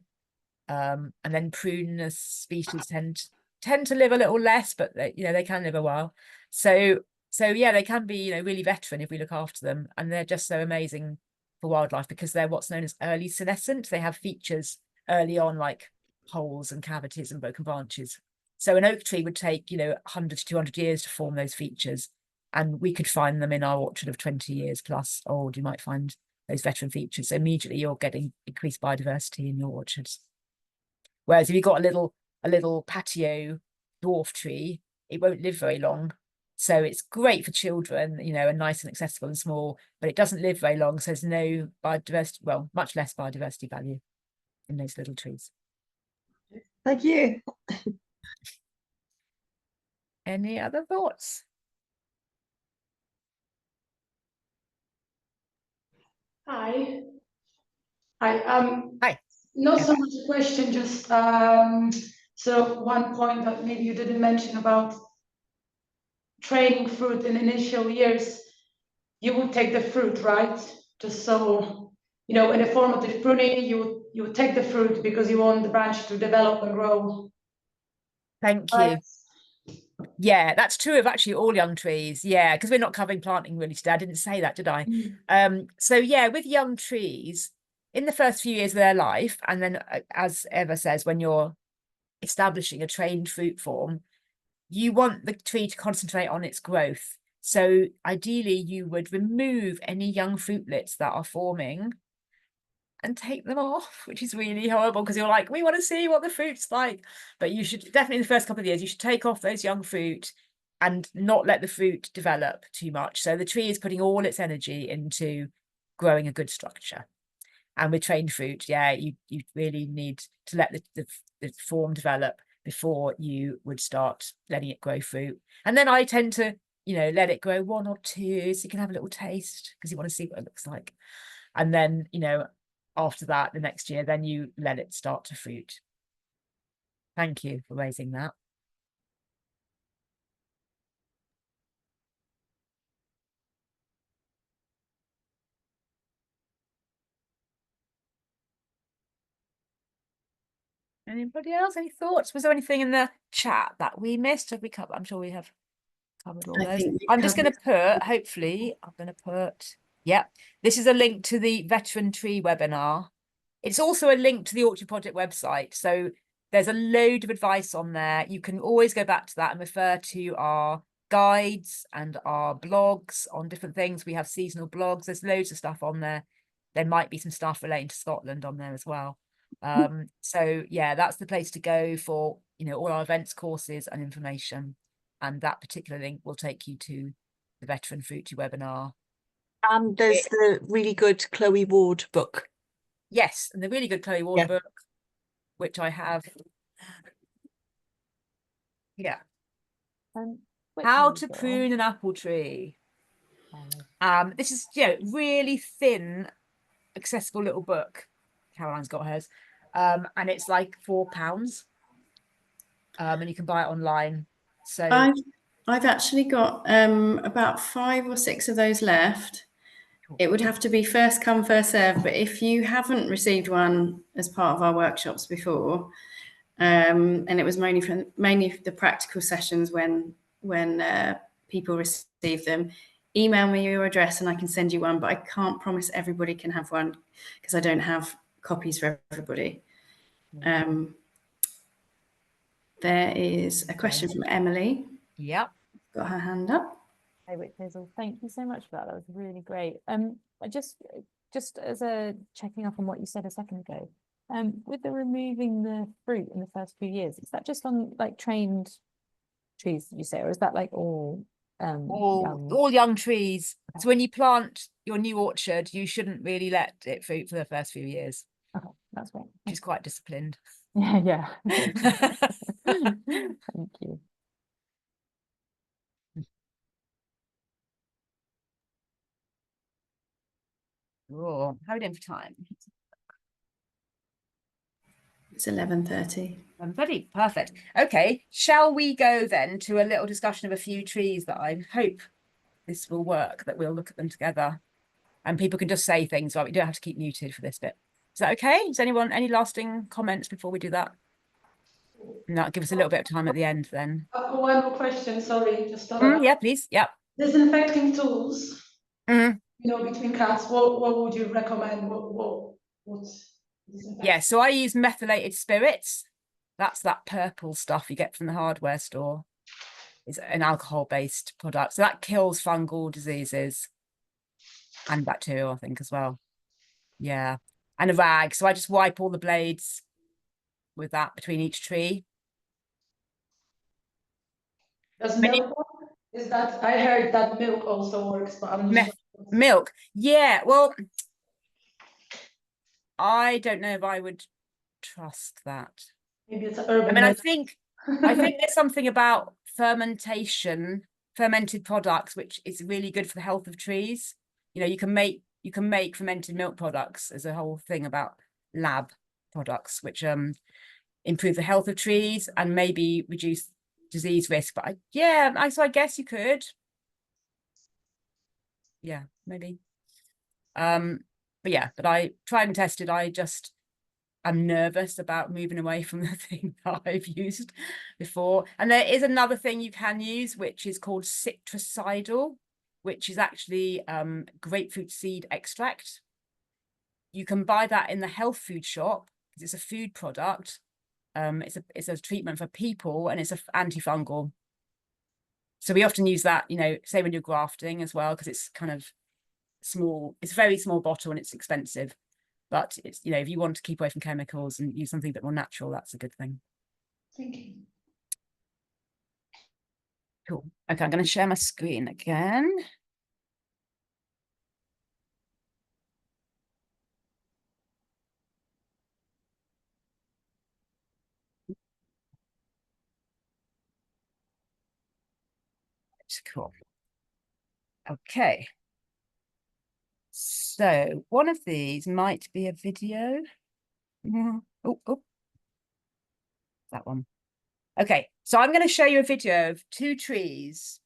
And then prunus species tend to live a little less, but they can live a while. So yeah, they can be, really veteran if we look after them. And they're just so amazing for wildlife because they're what's known as early senescent. They have features early on like holes and cavities and broken branches. So an oak tree would take, 100 to 200 years to form those features. And we could find them in our orchard of 20 years plus old. You might find those veteran features. So immediately you're getting increased biodiversity in your orchards. Whereas if you've got a little patio dwarf tree, it won't live very long. So it's great for children, and nice and accessible and small, but it doesn't live very long. So there's no biodiversity, well, much less biodiversity value in those little trees. Thank you. Any other thoughts? Hi. Hi. Not so much a question, just so one point that maybe you didn't mention about training fruit in initial years, you would take the fruit, right? Just so, in a formative pruning, you would take the fruit because you want the branch to develop and grow. Thank you. Yeah, that's true of actually all young trees. Yeah, because we're not covering planting really today. I didn't say that, did I? So yeah, with young trees, in the first few years of their life, and then as Eva says, when you're establishing a trained fruit form, you want the tree to concentrate on its growth. So ideally, you would remove any young fruitlets that are forming and take them off, which is really horrible because you're like, we want to see what the fruit's like. But you should definitely, in the first couple of years, you should take off those young fruit and not let the fruit develop too much. So the tree is putting all its energy into growing a good structure. And with trained fruit, yeah, you really need to let the form develop before you would start letting it grow fruit. And then I tend to, let it grow 1 or 2 so you can have a little taste because you want to see what it looks like. And then, after that, the next year, then you let it start to fruit. Thank you for raising that. Anybody else? Any thoughts? Was there anything in the chat that we missed? Have we covered? I'm sure we have covered all those. I'm just going to put, hopefully, yeah, this is a link to the veteran tree webinar. It's also a link to the Orchard Project website. So there's a load of advice on there. You can always go back to that and refer to our guides and our blogs on different things. We have seasonal blogs. There's loads of stuff on there. There might be some stuff relating to Scotland on there as well. So yeah, that's the place to go for, all our events, courses and information. And that particular link will take you to the Veteran Fruit Tree webinar. And there's the really good Chloe Ward book. Yes, and the really good Chloe Ward book, which I have. Yeah. How to prune an apple tree. This is really thin, accessible little book. Caroline's got hers. And it's like £4. And you can buy it online. So I've actually got about 5 or 6 of those left. It would have to be first come, first serve. But if you haven't received one as part of our workshops before, and it was mainly the practical sessions when people receive them, email me your address and I can send you one. But I can't promise everybody can have one because I don't have copies for everybody. There is a question from Emily. Yep. got her hand up. Hey, Witch Hazel, thank you so much for that. That was really great. I just as a checking up on what you said a second ago, with the removing the fruit in the first few years, is that just on like trained trees, did you say, or is that like all young trees? So when you plant your new orchard, you shouldn't really let it fruit for the first few years. Okay, that's great. Which is quite disciplined. Yeah. Thank you. Oh, how are we doing for time? It's 11:30. 11:30, perfect. Okay, shall we go then to a little discussion of a few trees that I hope this will work, that we'll look at them together. And people can just say things, right? We don't have to keep muted for this bit. Is that okay? Does anyone, any lasting comments before we do that? No, give us a little bit of time at the end then. One more question, sorry, just yeah, please. Yeah. Disinfecting tools, you know, between cuts, what would you recommend? What's Yeah, so I use methylated spirits. That's that purple stuff you get from the hardware store. It's an alcohol-based product. So that kills fungal diseases and bacterial, I think, as well. Yeah. And a rag. So I just wipe all the blades with that between each tree. Does milk work? Is that, I heard that milk also works, but I'm not sure. Milk. Yeah, well, I don't know if I would trust that. Maybe it's an urban. I mean, I think there's something about fermented products, which is really good for the health of trees. You know, you can make fermented milk products. There's a whole thing about lab products, which improve the health of trees and maybe reduce disease risk. But so I guess you could. Yeah, maybe. But I tried and tested. I'm nervous about moving away from the thing that I've used before. And there is another thing you can use, which is called citricidal, which is actually grapefruit seed extract. You can buy that in the health food shop because it's a food product. It's a treatment for people and it's an antifungal. So we often use that, you know, say when you're grafting as well, because it's kind of small. It's a very small bottle and it's expensive. But it's, you know, if you want to keep away from chemicals and use something a bit more natural, that's a good thing. Thank you. Cool. Okay, I'm going to share my screen again. Cool. Okay. So one of these might be a video. Oh, that one. Okay, so I'm going to show you a video of two trees.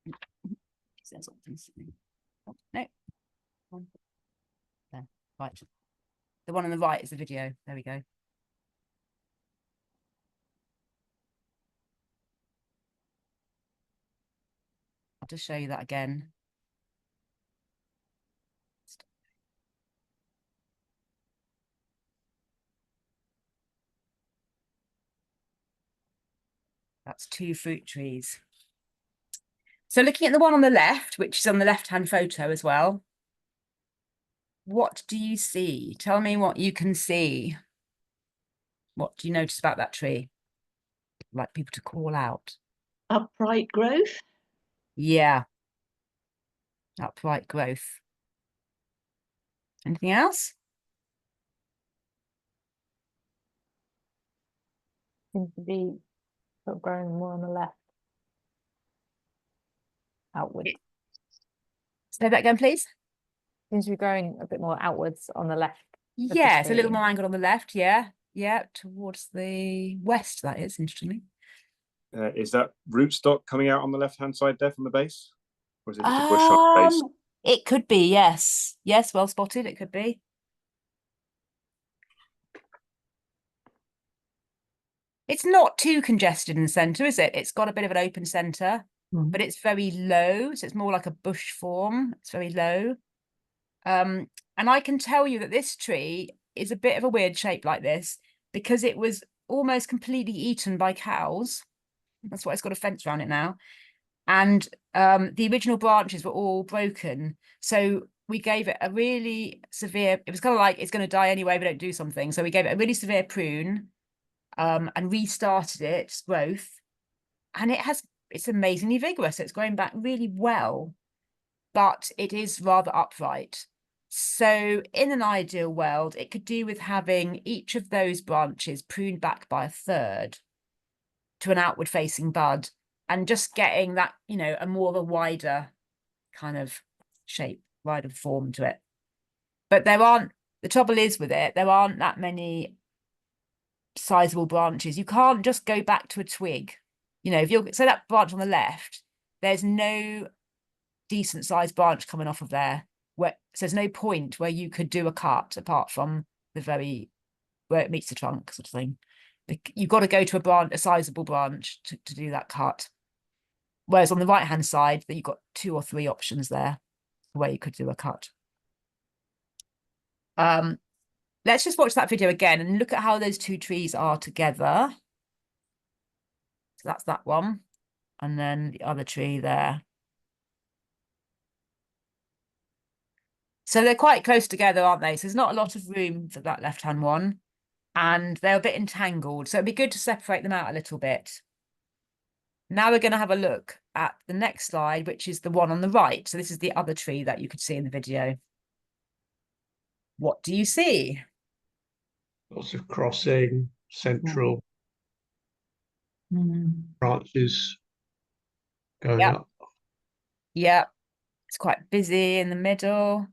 No. There. Right. The one on the right is the video. There we go. I'll just show you that again. That's two fruit trees. So looking at the one on the left, which is on the left-hand photo as well, what do you see? Tell me what you can see. What do you notice about that tree? I'd like people to call out. Upright growth? Yeah. Upright growth. Anything else? Seems to be sort of growing more on the left. Outwards. Say that again, please. Seems to be growing a bit more outwards on the left. Yeah, it's a little more angled on the left. Yeah, towards the west, that is, interestingly. Is that rootstock coming out on the left-hand side there from the base? Or is it just a bush on the base? It could be, yes. Yes, well spotted, it could be. It's not too congested in the centre, is it? It's got a bit of an open centre, but it's very low. So it's more like a bush form. It's very low. And I can tell you that this tree is a bit of a weird shape like this because it was almost completely eaten by cows. That's why it's got a fence around it now. And the original branches were all broken. So we gave it a really severe, it was kind of like, it's going to die anyway, but don't do something. So we gave it a really severe prune and restarted its growth. And it's amazingly vigorous. It's growing back really well, but it is rather upright. So in an ideal world, it could do with having each of those branches pruned back by a third to an outward facing bud, and just getting that, you know, a more of a wider kind of shape, wider form to it. But the trouble is with it, there aren't that many sizable branches. You can't just go back to a twig. You know, if you're, so that branch on the left, there's no decent sized branch coming off of there. So there's no point where you could do a cut apart from where it meets the trunk sort of thing. You've got to go to a sizable branch to do that cut. Whereas on the right hand side, you've got 2 or 3 options there where you could do a cut. Let's just watch that video again and look at how those 2 trees are together. So that's that one. And then the other tree there. So they're quite close together, aren't they? So there's not a lot of room for that left-hand one. And they're a bit entangled. So it'd be good to separate them out a little bit. Now we're going to have a look at the next slide, which is the one on the right. So this is the other tree that you could see in the video. What do you see? Lots of crossing, central branches going up. Yeah, it's quite busy in the middle.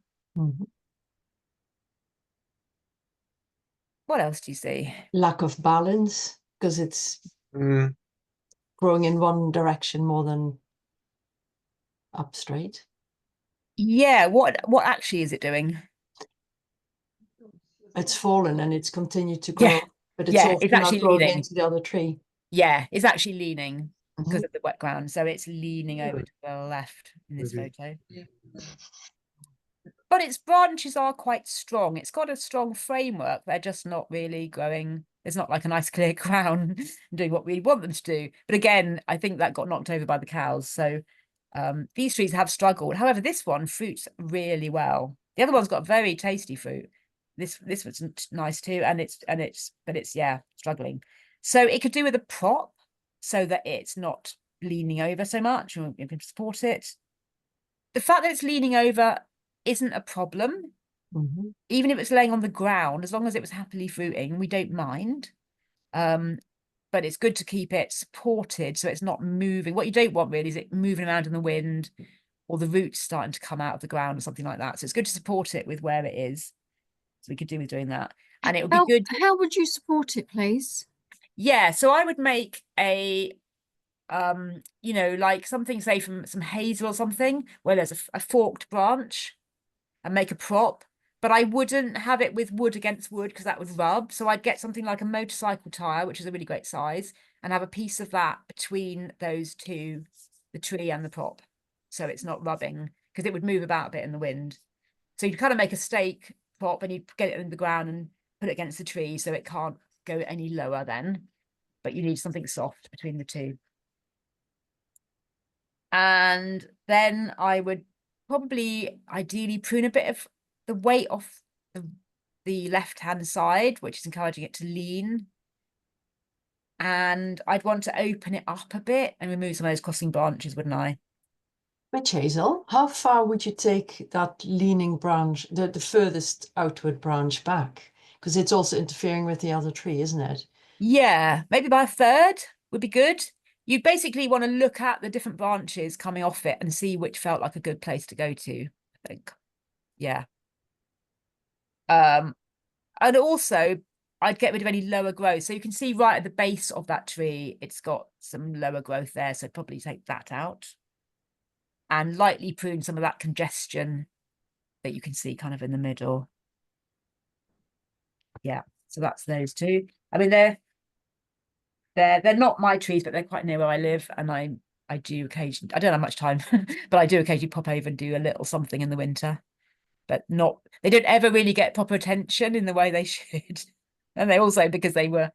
What else do you see? Lack of balance, because it's growing in one direction more than up straight. Yeah, what actually is it doing? It's fallen and it's continued to grow, but it's also it's now actually growing leaning into the other tree. Yeah, it's actually leaning because of the wet ground. So it's leaning over to the left in this photo. But its branches are quite strong. It's got a strong framework. They're just not really growing. It's not like a nice clear crown doing what we want them to do. But again, I think that got knocked over by the cows. So these trees have struggled. However, this one fruits really well. The other one's got very tasty fruit. This one's nice too, and it's struggling. So it could do with a prop so that it's not leaning over so much, or you can support it. The fact that it's leaning over isn't a problem. Even if it's laying on the ground, as long as it was happily fruiting, we don't mind. But it's good to keep it supported so it's not moving. What you don't want really is it moving around in the wind or the roots starting to come out of the ground or something like that. So it's good to support it with where it is. So we could do with doing that. And it would be good. How would you support it, please? Yeah, so I would make a you know, like something, say from some hazel or something, where there's a forked branch, and make a prop. But I wouldn't have it with wood against wood because that would rub. So I'd get something like a motorcycle tire, which is a really great size, and have a piece of that between those two, the tree and the prop. So it's not rubbing, because it would move about a bit in the wind. So you'd kind of make a stake prop and you'd get it in the ground and put it against the tree so it can't go any lower then. But you need something soft between the two. And then I would probably ideally prune a bit of the weight off the left-hand side, which is encouraging it to lean. And I'd want to open it up a bit and remove some of those crossing branches, wouldn't I? Which Hazel, how far would you take that leaning branch, the furthest outward branch back? Because it's also interfering with the other tree, isn't it? Yeah, maybe by a third would be good. You basically want to look at the different branches coming off it and see which felt like a good place to go to, I think. Yeah. And also I'd get rid of any lower growth. So you can see right at the base of that tree, it's got some lower growth there. So probably take that out and lightly prune some of that congestion that you can see kind of in the middle. Yeah, so that's those two. I mean, they're not my trees, but they're quite near where I live, and I do occasionally, I don't have much time, but I do occasionally pop over and do a little something in the winter, but they don't ever really get proper attention in the way they should. And they also, because they were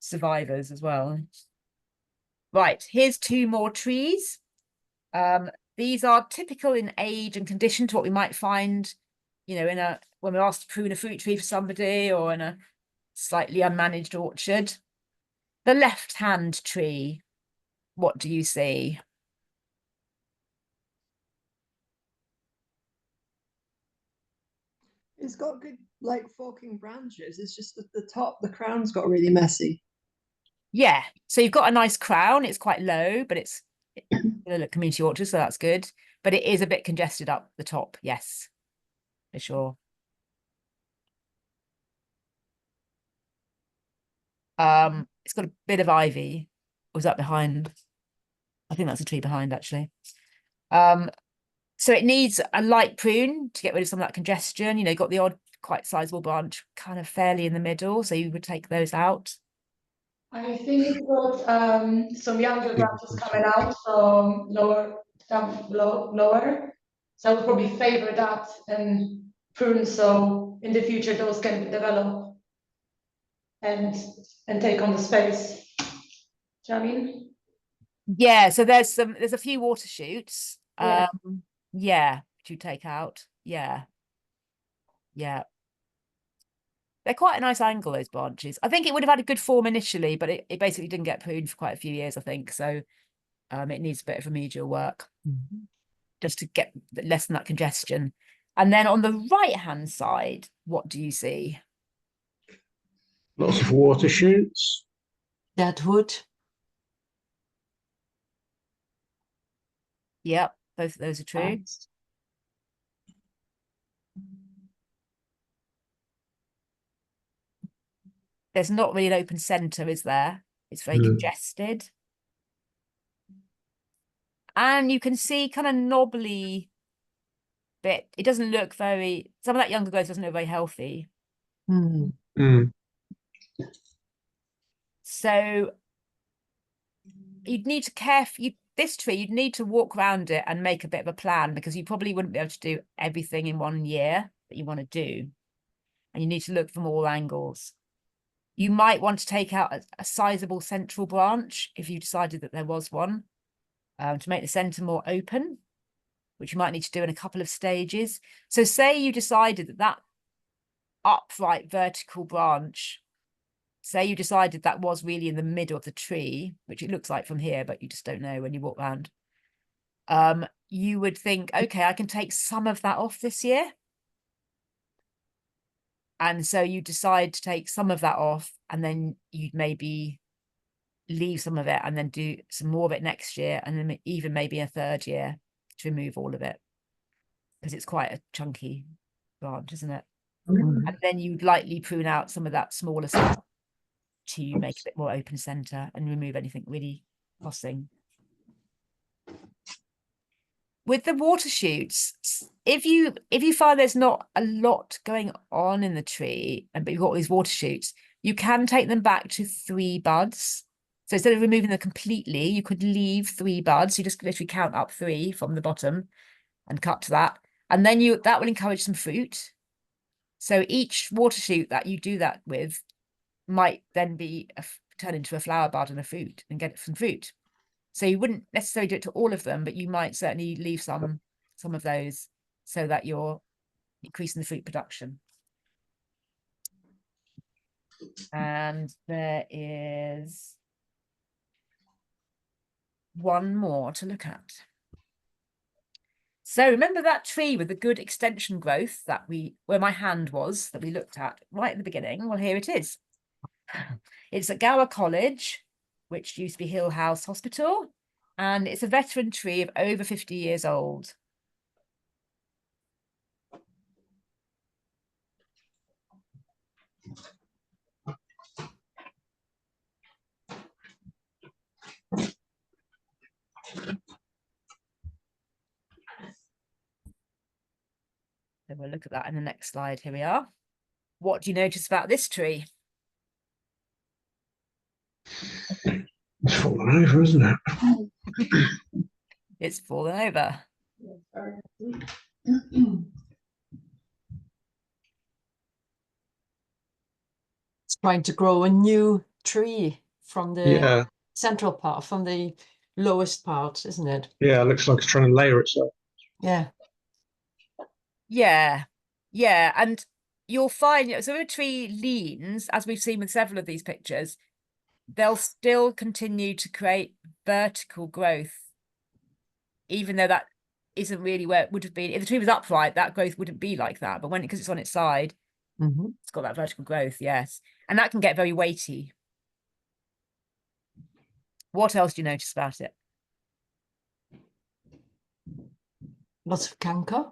survivors as well. Right, here's 2 more trees. These are typical in age and condition to what we might find, you know, when we're asked to prune a fruit tree for somebody, or in a slightly unmanaged orchard. The left-hand tree, what do you see? It's got good, like, forking branches. It's just that the top, the crown's got really messy. Yeah, so you've got a nice crown. It's quite low, but it's a community orchard, so that's good. But it is a bit congested up the top, yes, for sure. It's got a bit of ivy. Was that behind? I think that's a tree behind, actually. So it needs a light prune to get rid of some of that congestion. You know, got the odd quite sizable branch kind of fairly in the middle, so you would take those out. I think it's got some younger branches coming out from lower, down lower. So I would probably favor that and prune, so in the future those can develop and take on the space. Do you know what I mean? Yeah, so there's a few water shoots. Yeah. Yeah, to take out. Yeah. Yeah. They're quite a nice angle, those branches. I think it would have had a good form initially, but it basically didn't get pruned for quite a few years, I think. So it needs a bit of remedial work just to get less than that congestion. And then on the right-hand side, what do you see? Lots of water shoots. Deadwood. Yep, both of those are true. There's not really an open centre, is there? It's very congested. And you can see kind of knobbly bit. It doesn't look very, some of that younger growth doesn't look very healthy. So you'd need to this tree, you'd need to walk around it and make a bit of a plan, because you probably wouldn't be able to do everything in 1 year that you want to do. And you need to look from all angles. You might want to take out a sizable central branch if you decided that there was one, to make the centre more open, which you might need to do in a couple of stages. So say you decided that upright vertical branch, say you decided that was really in the middle of the tree, which it looks like from here, but you just don't know when you walk around. You would think, okay, I can take some of that off this year. And so you decide to take some of that off, and then you'd maybe leave some of it and then do some more of it next year, and then even maybe a 3rd year to remove all of it, because it's quite a chunky branch, isn't it? And then you'd lightly prune out some of that smaller stuff to make a bit more open centre and remove anything really crossing. With the water shoots, if you find there's not a lot going on in the tree, but you've got these water shoots, you can take them back to 3 buds. So instead of removing them completely, you could leave 3 buds. You just literally count up 3 from the bottom and cut to that. And then that will encourage some fruit. So each water shoot that you do that with might then be turn into a flower bud and a fruit and get some fruit. So you wouldn't necessarily do it to all of them, but you might certainly leave some of those so that you're increasing the fruit production. And there is one more to look at. So remember that tree with the good extension growth where my hand was, that we looked at right at the beginning? Well, here it is. It's at Gower College, which used to be Hill House Hospital, and it's a veteran tree of over 50 years old. So we'll look at that in the next slide. Here we are. What do you notice about this tree? It's fallen over, isn't it? It's fallen over. It's trying to grow a new tree from the Yeah, central part, from the lowest part, isn't it? yeah, it looks like it's trying to layer itself. Yeah. Yeah, yeah, and you'll find, you know, so if a tree leans, as we've seen with several of these pictures, they'll still continue to create vertical growth, even though that isn't really where it would have been. If the tree was upright, that growth wouldn't be like that. But because it's on its side, it's got that vertical growth, yes. And that can get very weighty. What else do you notice about it? Lots of canker.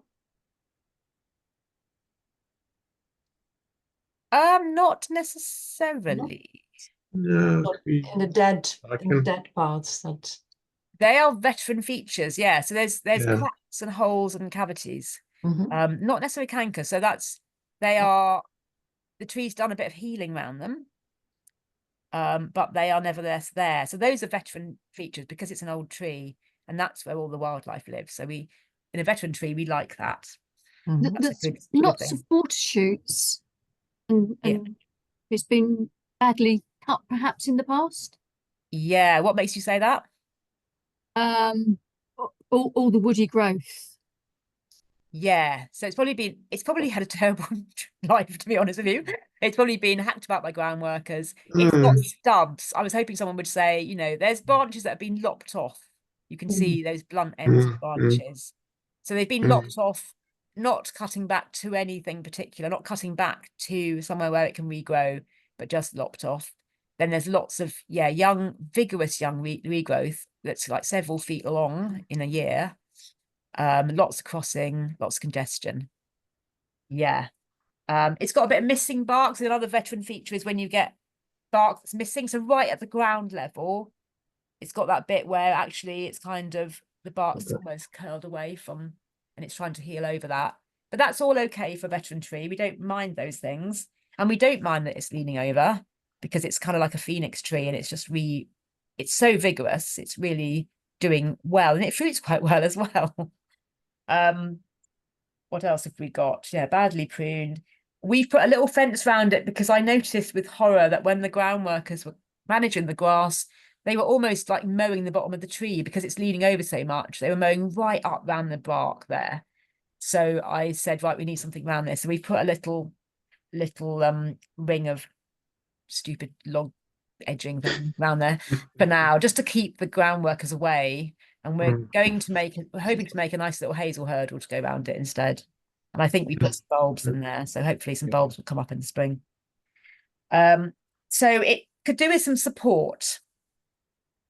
Not necessarily. No, In the dead parts that they are veteran features, yeah. So there's Yeah. cracks and holes and cavities. Not necessarily canker. So the tree's done a bit of healing around them. But they are nevertheless there. So those are veteran features because it's an old tree, and that's where all the wildlife lives. So in a veteran tree, we like that. There's lots of water shoots, and it's been badly cut perhaps in the past. Yeah, what makes you say that? All the woody growth. Yeah, so it's probably had a terrible life, to be honest with you. It's probably been hacked about by ground workers. It's got stubs. I was hoping someone would say, you know, there's branches that have been lopped off. You can see those blunt ends of branches. So they've been lopped off, not cutting back to anything particular, not cutting back to somewhere where it can regrow, but just lopped off. Then there's lots of, vigorous young regrowth that's like several feet long in a year. Lots of crossing, lots of congestion. Yeah. It's got a bit of missing bark. So another veteran feature is when you get bark that's missing. So right at the ground level, it's got that bit where actually it's kind of the bark's almost curled away from, and it's trying to heal over that. But that's all okay for a veteran tree. We don't mind those things. And we don't mind that it's leaning over because it's kind of like a phoenix tree, and it's just it's so vigorous. It's really doing well, and it fruits quite well as well. What else have we got? Yeah, badly pruned. We've put a little fence around it because I noticed with horror that when the ground workers were managing the grass, they were almost like mowing the bottom of the tree because it's leaning over so much. They were mowing right up around the bark there. So I said, right, we need something around this. So we've put a little ring of stupid log edging thing around there for now, just to keep the ground workers away. And we're hoping to make a nice little hazel hurdle to go around it instead. And I think we put some bulbs in there, so hopefully some bulbs will come up in the spring. So it could do with some support.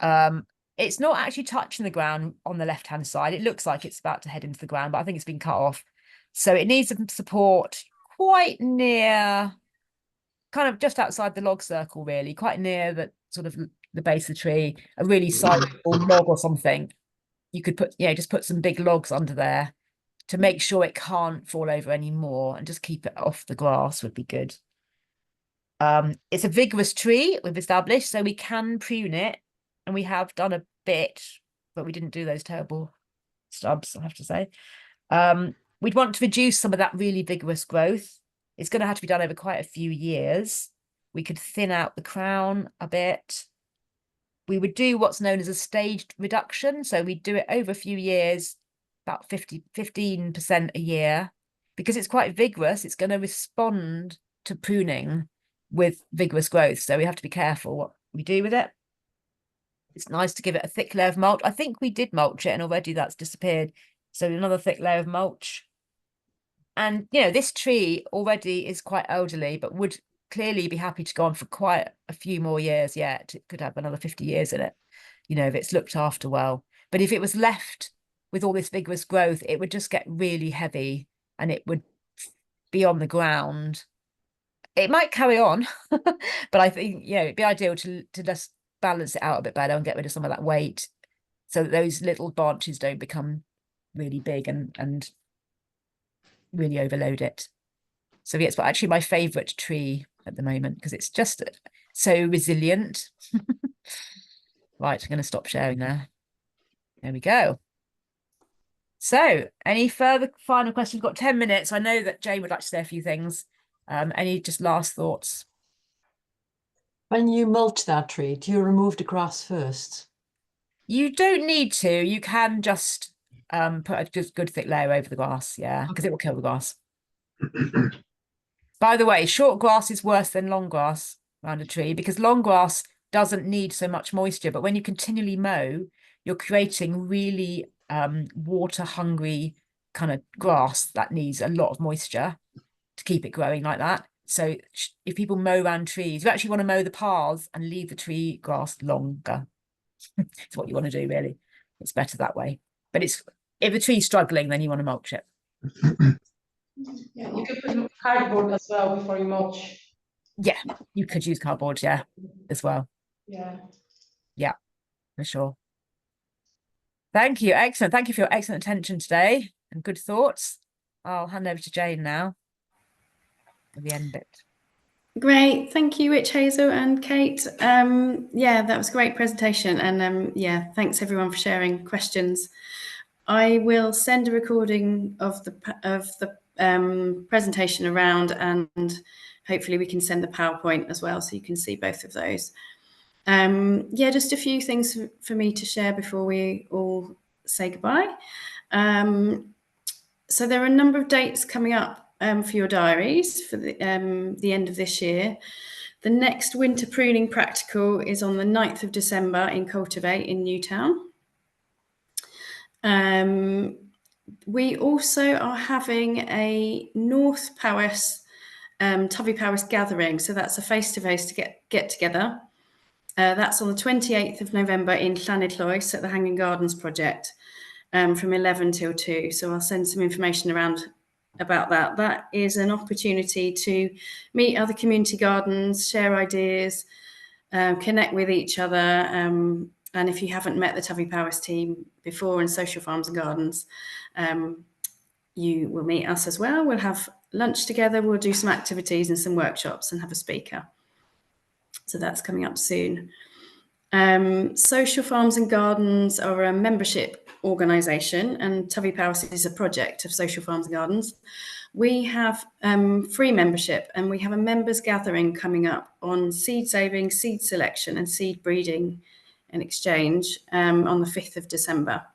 It's not actually touching the ground on the left-hand side. It looks like it's about to head into the ground, but I think it's been cut off. So it needs some support quite near, kind of just outside the log circle, really, quite near the sort of the base of the tree, a really sizable log or something. You could just put some big logs under there to make sure it can't fall over anymore, and just keep it off the grass would be good. It's a vigorous tree, we've established, so we can prune it, and we have done a bit, but we didn't do those terrible stubs, I have to say. We'd want to reduce some of that really vigorous growth. It's going to have to be done over quite a few years. We could thin out the crown a bit. We would do what's known as a staged reduction. So we do it over a few years, about 15% a year. Because it's quite vigorous, it's going to respond to pruning with vigorous growth. So we have to be careful what we do with it. It's nice to give it a thick layer of mulch. I think we did mulch it, and already that's disappeared. So another thick layer of mulch. And, this tree already is quite elderly, but would clearly be happy to go on for quite a few more years yet. It could have another 50 years in it, if it's looked after well. But if it was left with all this vigorous growth, it would just get really heavy and it would be on the ground. It might carry on, but I think, it'd be ideal to just balance it out a bit better and get rid of some of that weight so that those little branches don't become really big and really overload it. So yeah, it's actually my favorite tree at the moment because it's just so resilient. Right, I'm going to stop sharing now. There we go. So any further final questions? We've got 10 minutes. I know that Jane would like to say a few things. Any just last thoughts? When you mulch that tree, do you remove the grass first? You don't need to. You can just put a good thick layer over the grass, yeah, because it will kill the grass. By the way, short grass is worse than long grass around a tree because long grass doesn't need so much moisture, but when you continually mow, you're creating really water hungry kind of grass that needs a lot of moisture to keep it growing like that. So if people mow around trees, you actually want to mow the paths and leave the tree grass longer. It's what you want to do, really. It's better that way. But if the tree's struggling, then you want to mulch it. Yeah, you could put cardboard as well before you mulch. Yeah, you could use cardboard, yeah, as well. Yeah. Yeah, for sure. Thank you. Excellent. Thank you for your excellent attention today and good thoughts. I'll hand over to Jane now for the end bit. Great, thank you, Witch Hazel and Kate. Yeah, that was a great presentation, and yeah, thanks everyone for sharing questions. I will send a recording of the presentation around, and hopefully we can send the PowerPoint as well, so you can see both of those. Yeah, just a few things for me to share before we all say goodbye. So there are a number of dates coming up for your diaries for the end of this year. The next winter pruning practical is on the 9th of December in Cultivate in Newtown. We also are having a North Powys, Tyfu Powys gathering. So that's a face-to-face to get together. That's on the 28th of November in Llanidloes at the Hanging Gardens project from 11 till 2. So I'll send some information around about that. That is an opportunity to meet other community gardens, share ideas, connect with each other. And if you haven't met the Tyfu Powys team before in Social Farms and Gardens, you will meet us as well. We'll have lunch together. We'll do some activities and some workshops and have a speaker. So that's coming up soon. Social Farms and Gardens are a membership organisation, and Tyfu Powys is a project of Social Farms and Gardens. We have free membership, and we have a members gathering coming up on seed saving, seed selection and seed breeding and exchange on the 5th of December.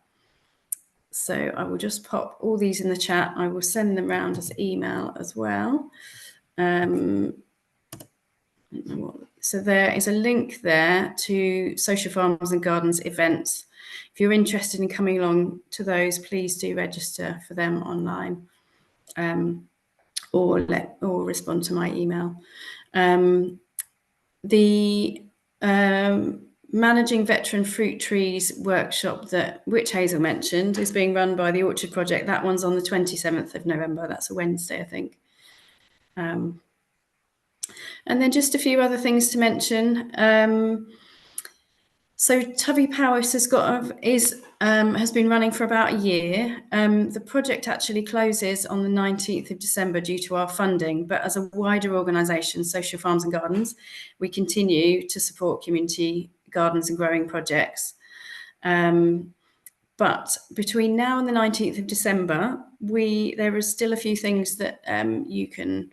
So I will just pop all these in the chat. I will send them around as email as well. So there is a link there to Social Farms and Gardens events. If you're interested in coming along to those, please do register for them online, or respond to my email. The Managing Veteran Fruit Trees workshop that Witch Hazel mentioned is being run by the Orchard Project. That one's on the 27th of November. That's a Wednesday, I think. And then just a few other things to mention. So Tyfu Powys has been running for about a year. The project actually closes on the 19th of December due to our funding, but as a wider organisation, Social Farms and Gardens, we continue to support community gardens and growing projects. But between now and the 19th of December, there are still a few things that you can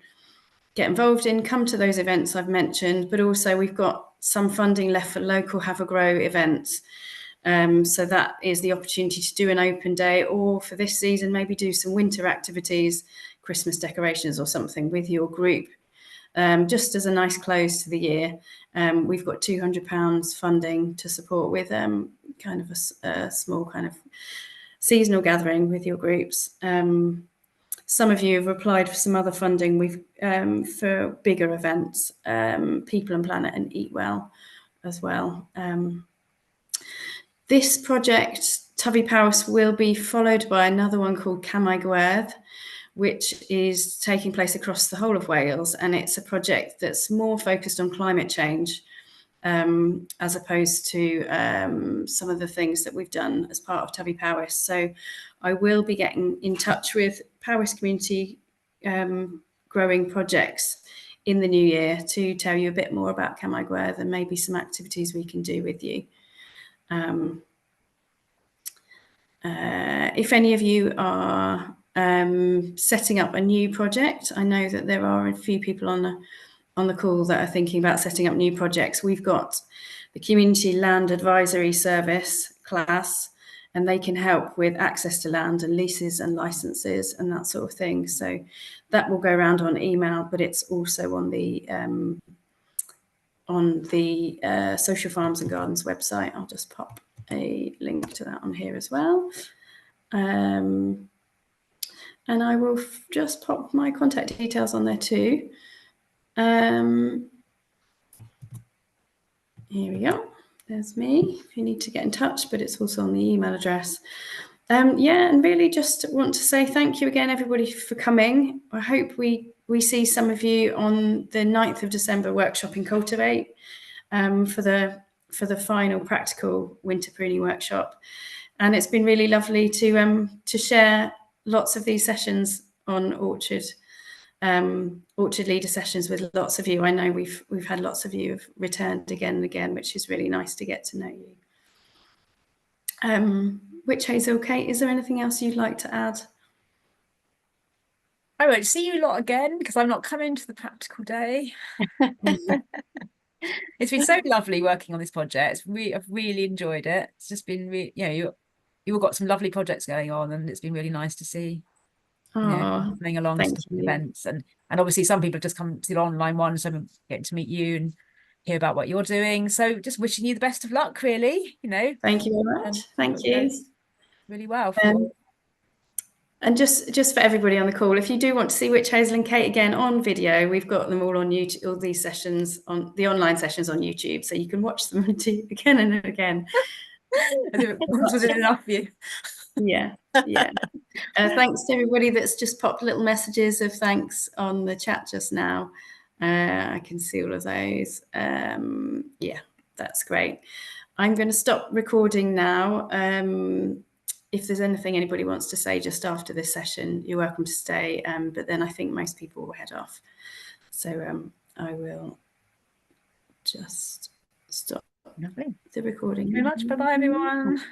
get involved in, come to those events I've mentioned, but also we've got some funding left for local Have a Grow events. So that is the opportunity to do an open day, or for this season, maybe do some winter activities, Christmas decorations or something with your group. Just as a nice close to the year. We've got £200 funding to support with kind of a small kind of seasonal gathering with your groups. Some of you have applied for some other funding for bigger events, People and Planet and Eat Well as well. This project, Tyfu Powys, will be followed by another one called Camai, which is taking place across the whole of Wales. And it's a project that's more focused on climate change, as opposed to some of the things that we've done as part of Tyfu Powys. So I will be getting in touch with Powys community growing projects in the new year to tell you a bit more about Camai and maybe some activities we can do with you. If any of you are setting up a new project, I know that there are a few people on on the call that are thinking about setting up new projects, we've got the Community Land Advisory Service class, and they can help with access to land and leases and licenses and that sort of thing. So that will go around on email, but it's also on the Social Farms and Gardens website. I'll just pop a link to that on here as well. And I will just pop my contact details on there too. Here we go. There's me if you need to get in touch, but it's also on the email address. Yeah, and really just want to say thank you again, everybody, for coming. I hope we see some of you on the 9th of December workshop in Cultivate for the final practical winter pruning workshop. And it's been really lovely to share lots of these sessions on orchard leader sessions with lots of you. I know we've had lots of you have returned again and again, which is really nice to get to know you. Witch Hazel, Kate, is there anything else you'd like to add? I won't see you lot again because I'm not coming to the practical day. It's been so lovely working on this project. I've really enjoyed it. It's just been you all got some lovely projects going on, and it's been really nice to see coming along to different events, and obviously some people have just come to the online one, so I'm getting to meet you and hear about what you're doing. So just wishing you the best of luck, really. Thank you very much. Thank you. Really well for you. And just for everybody on the call, if you do want to see Witch Hazel and Kate again on video, we've got them all on YouTube, all these sessions on the online sessions on YouTube, so you can watch them again and again. Was it enough for you? Yeah. Thanks to everybody that's just popped little messages of thanks on the chat just now. I can see all of those. Yeah, that's great. I'm going to stop recording now. If there's anything anybody wants to say just after this session, you're welcome to stay. But then I think most people will head off. So I will just stop the recording. Thank you very much. Bye-bye, everyone.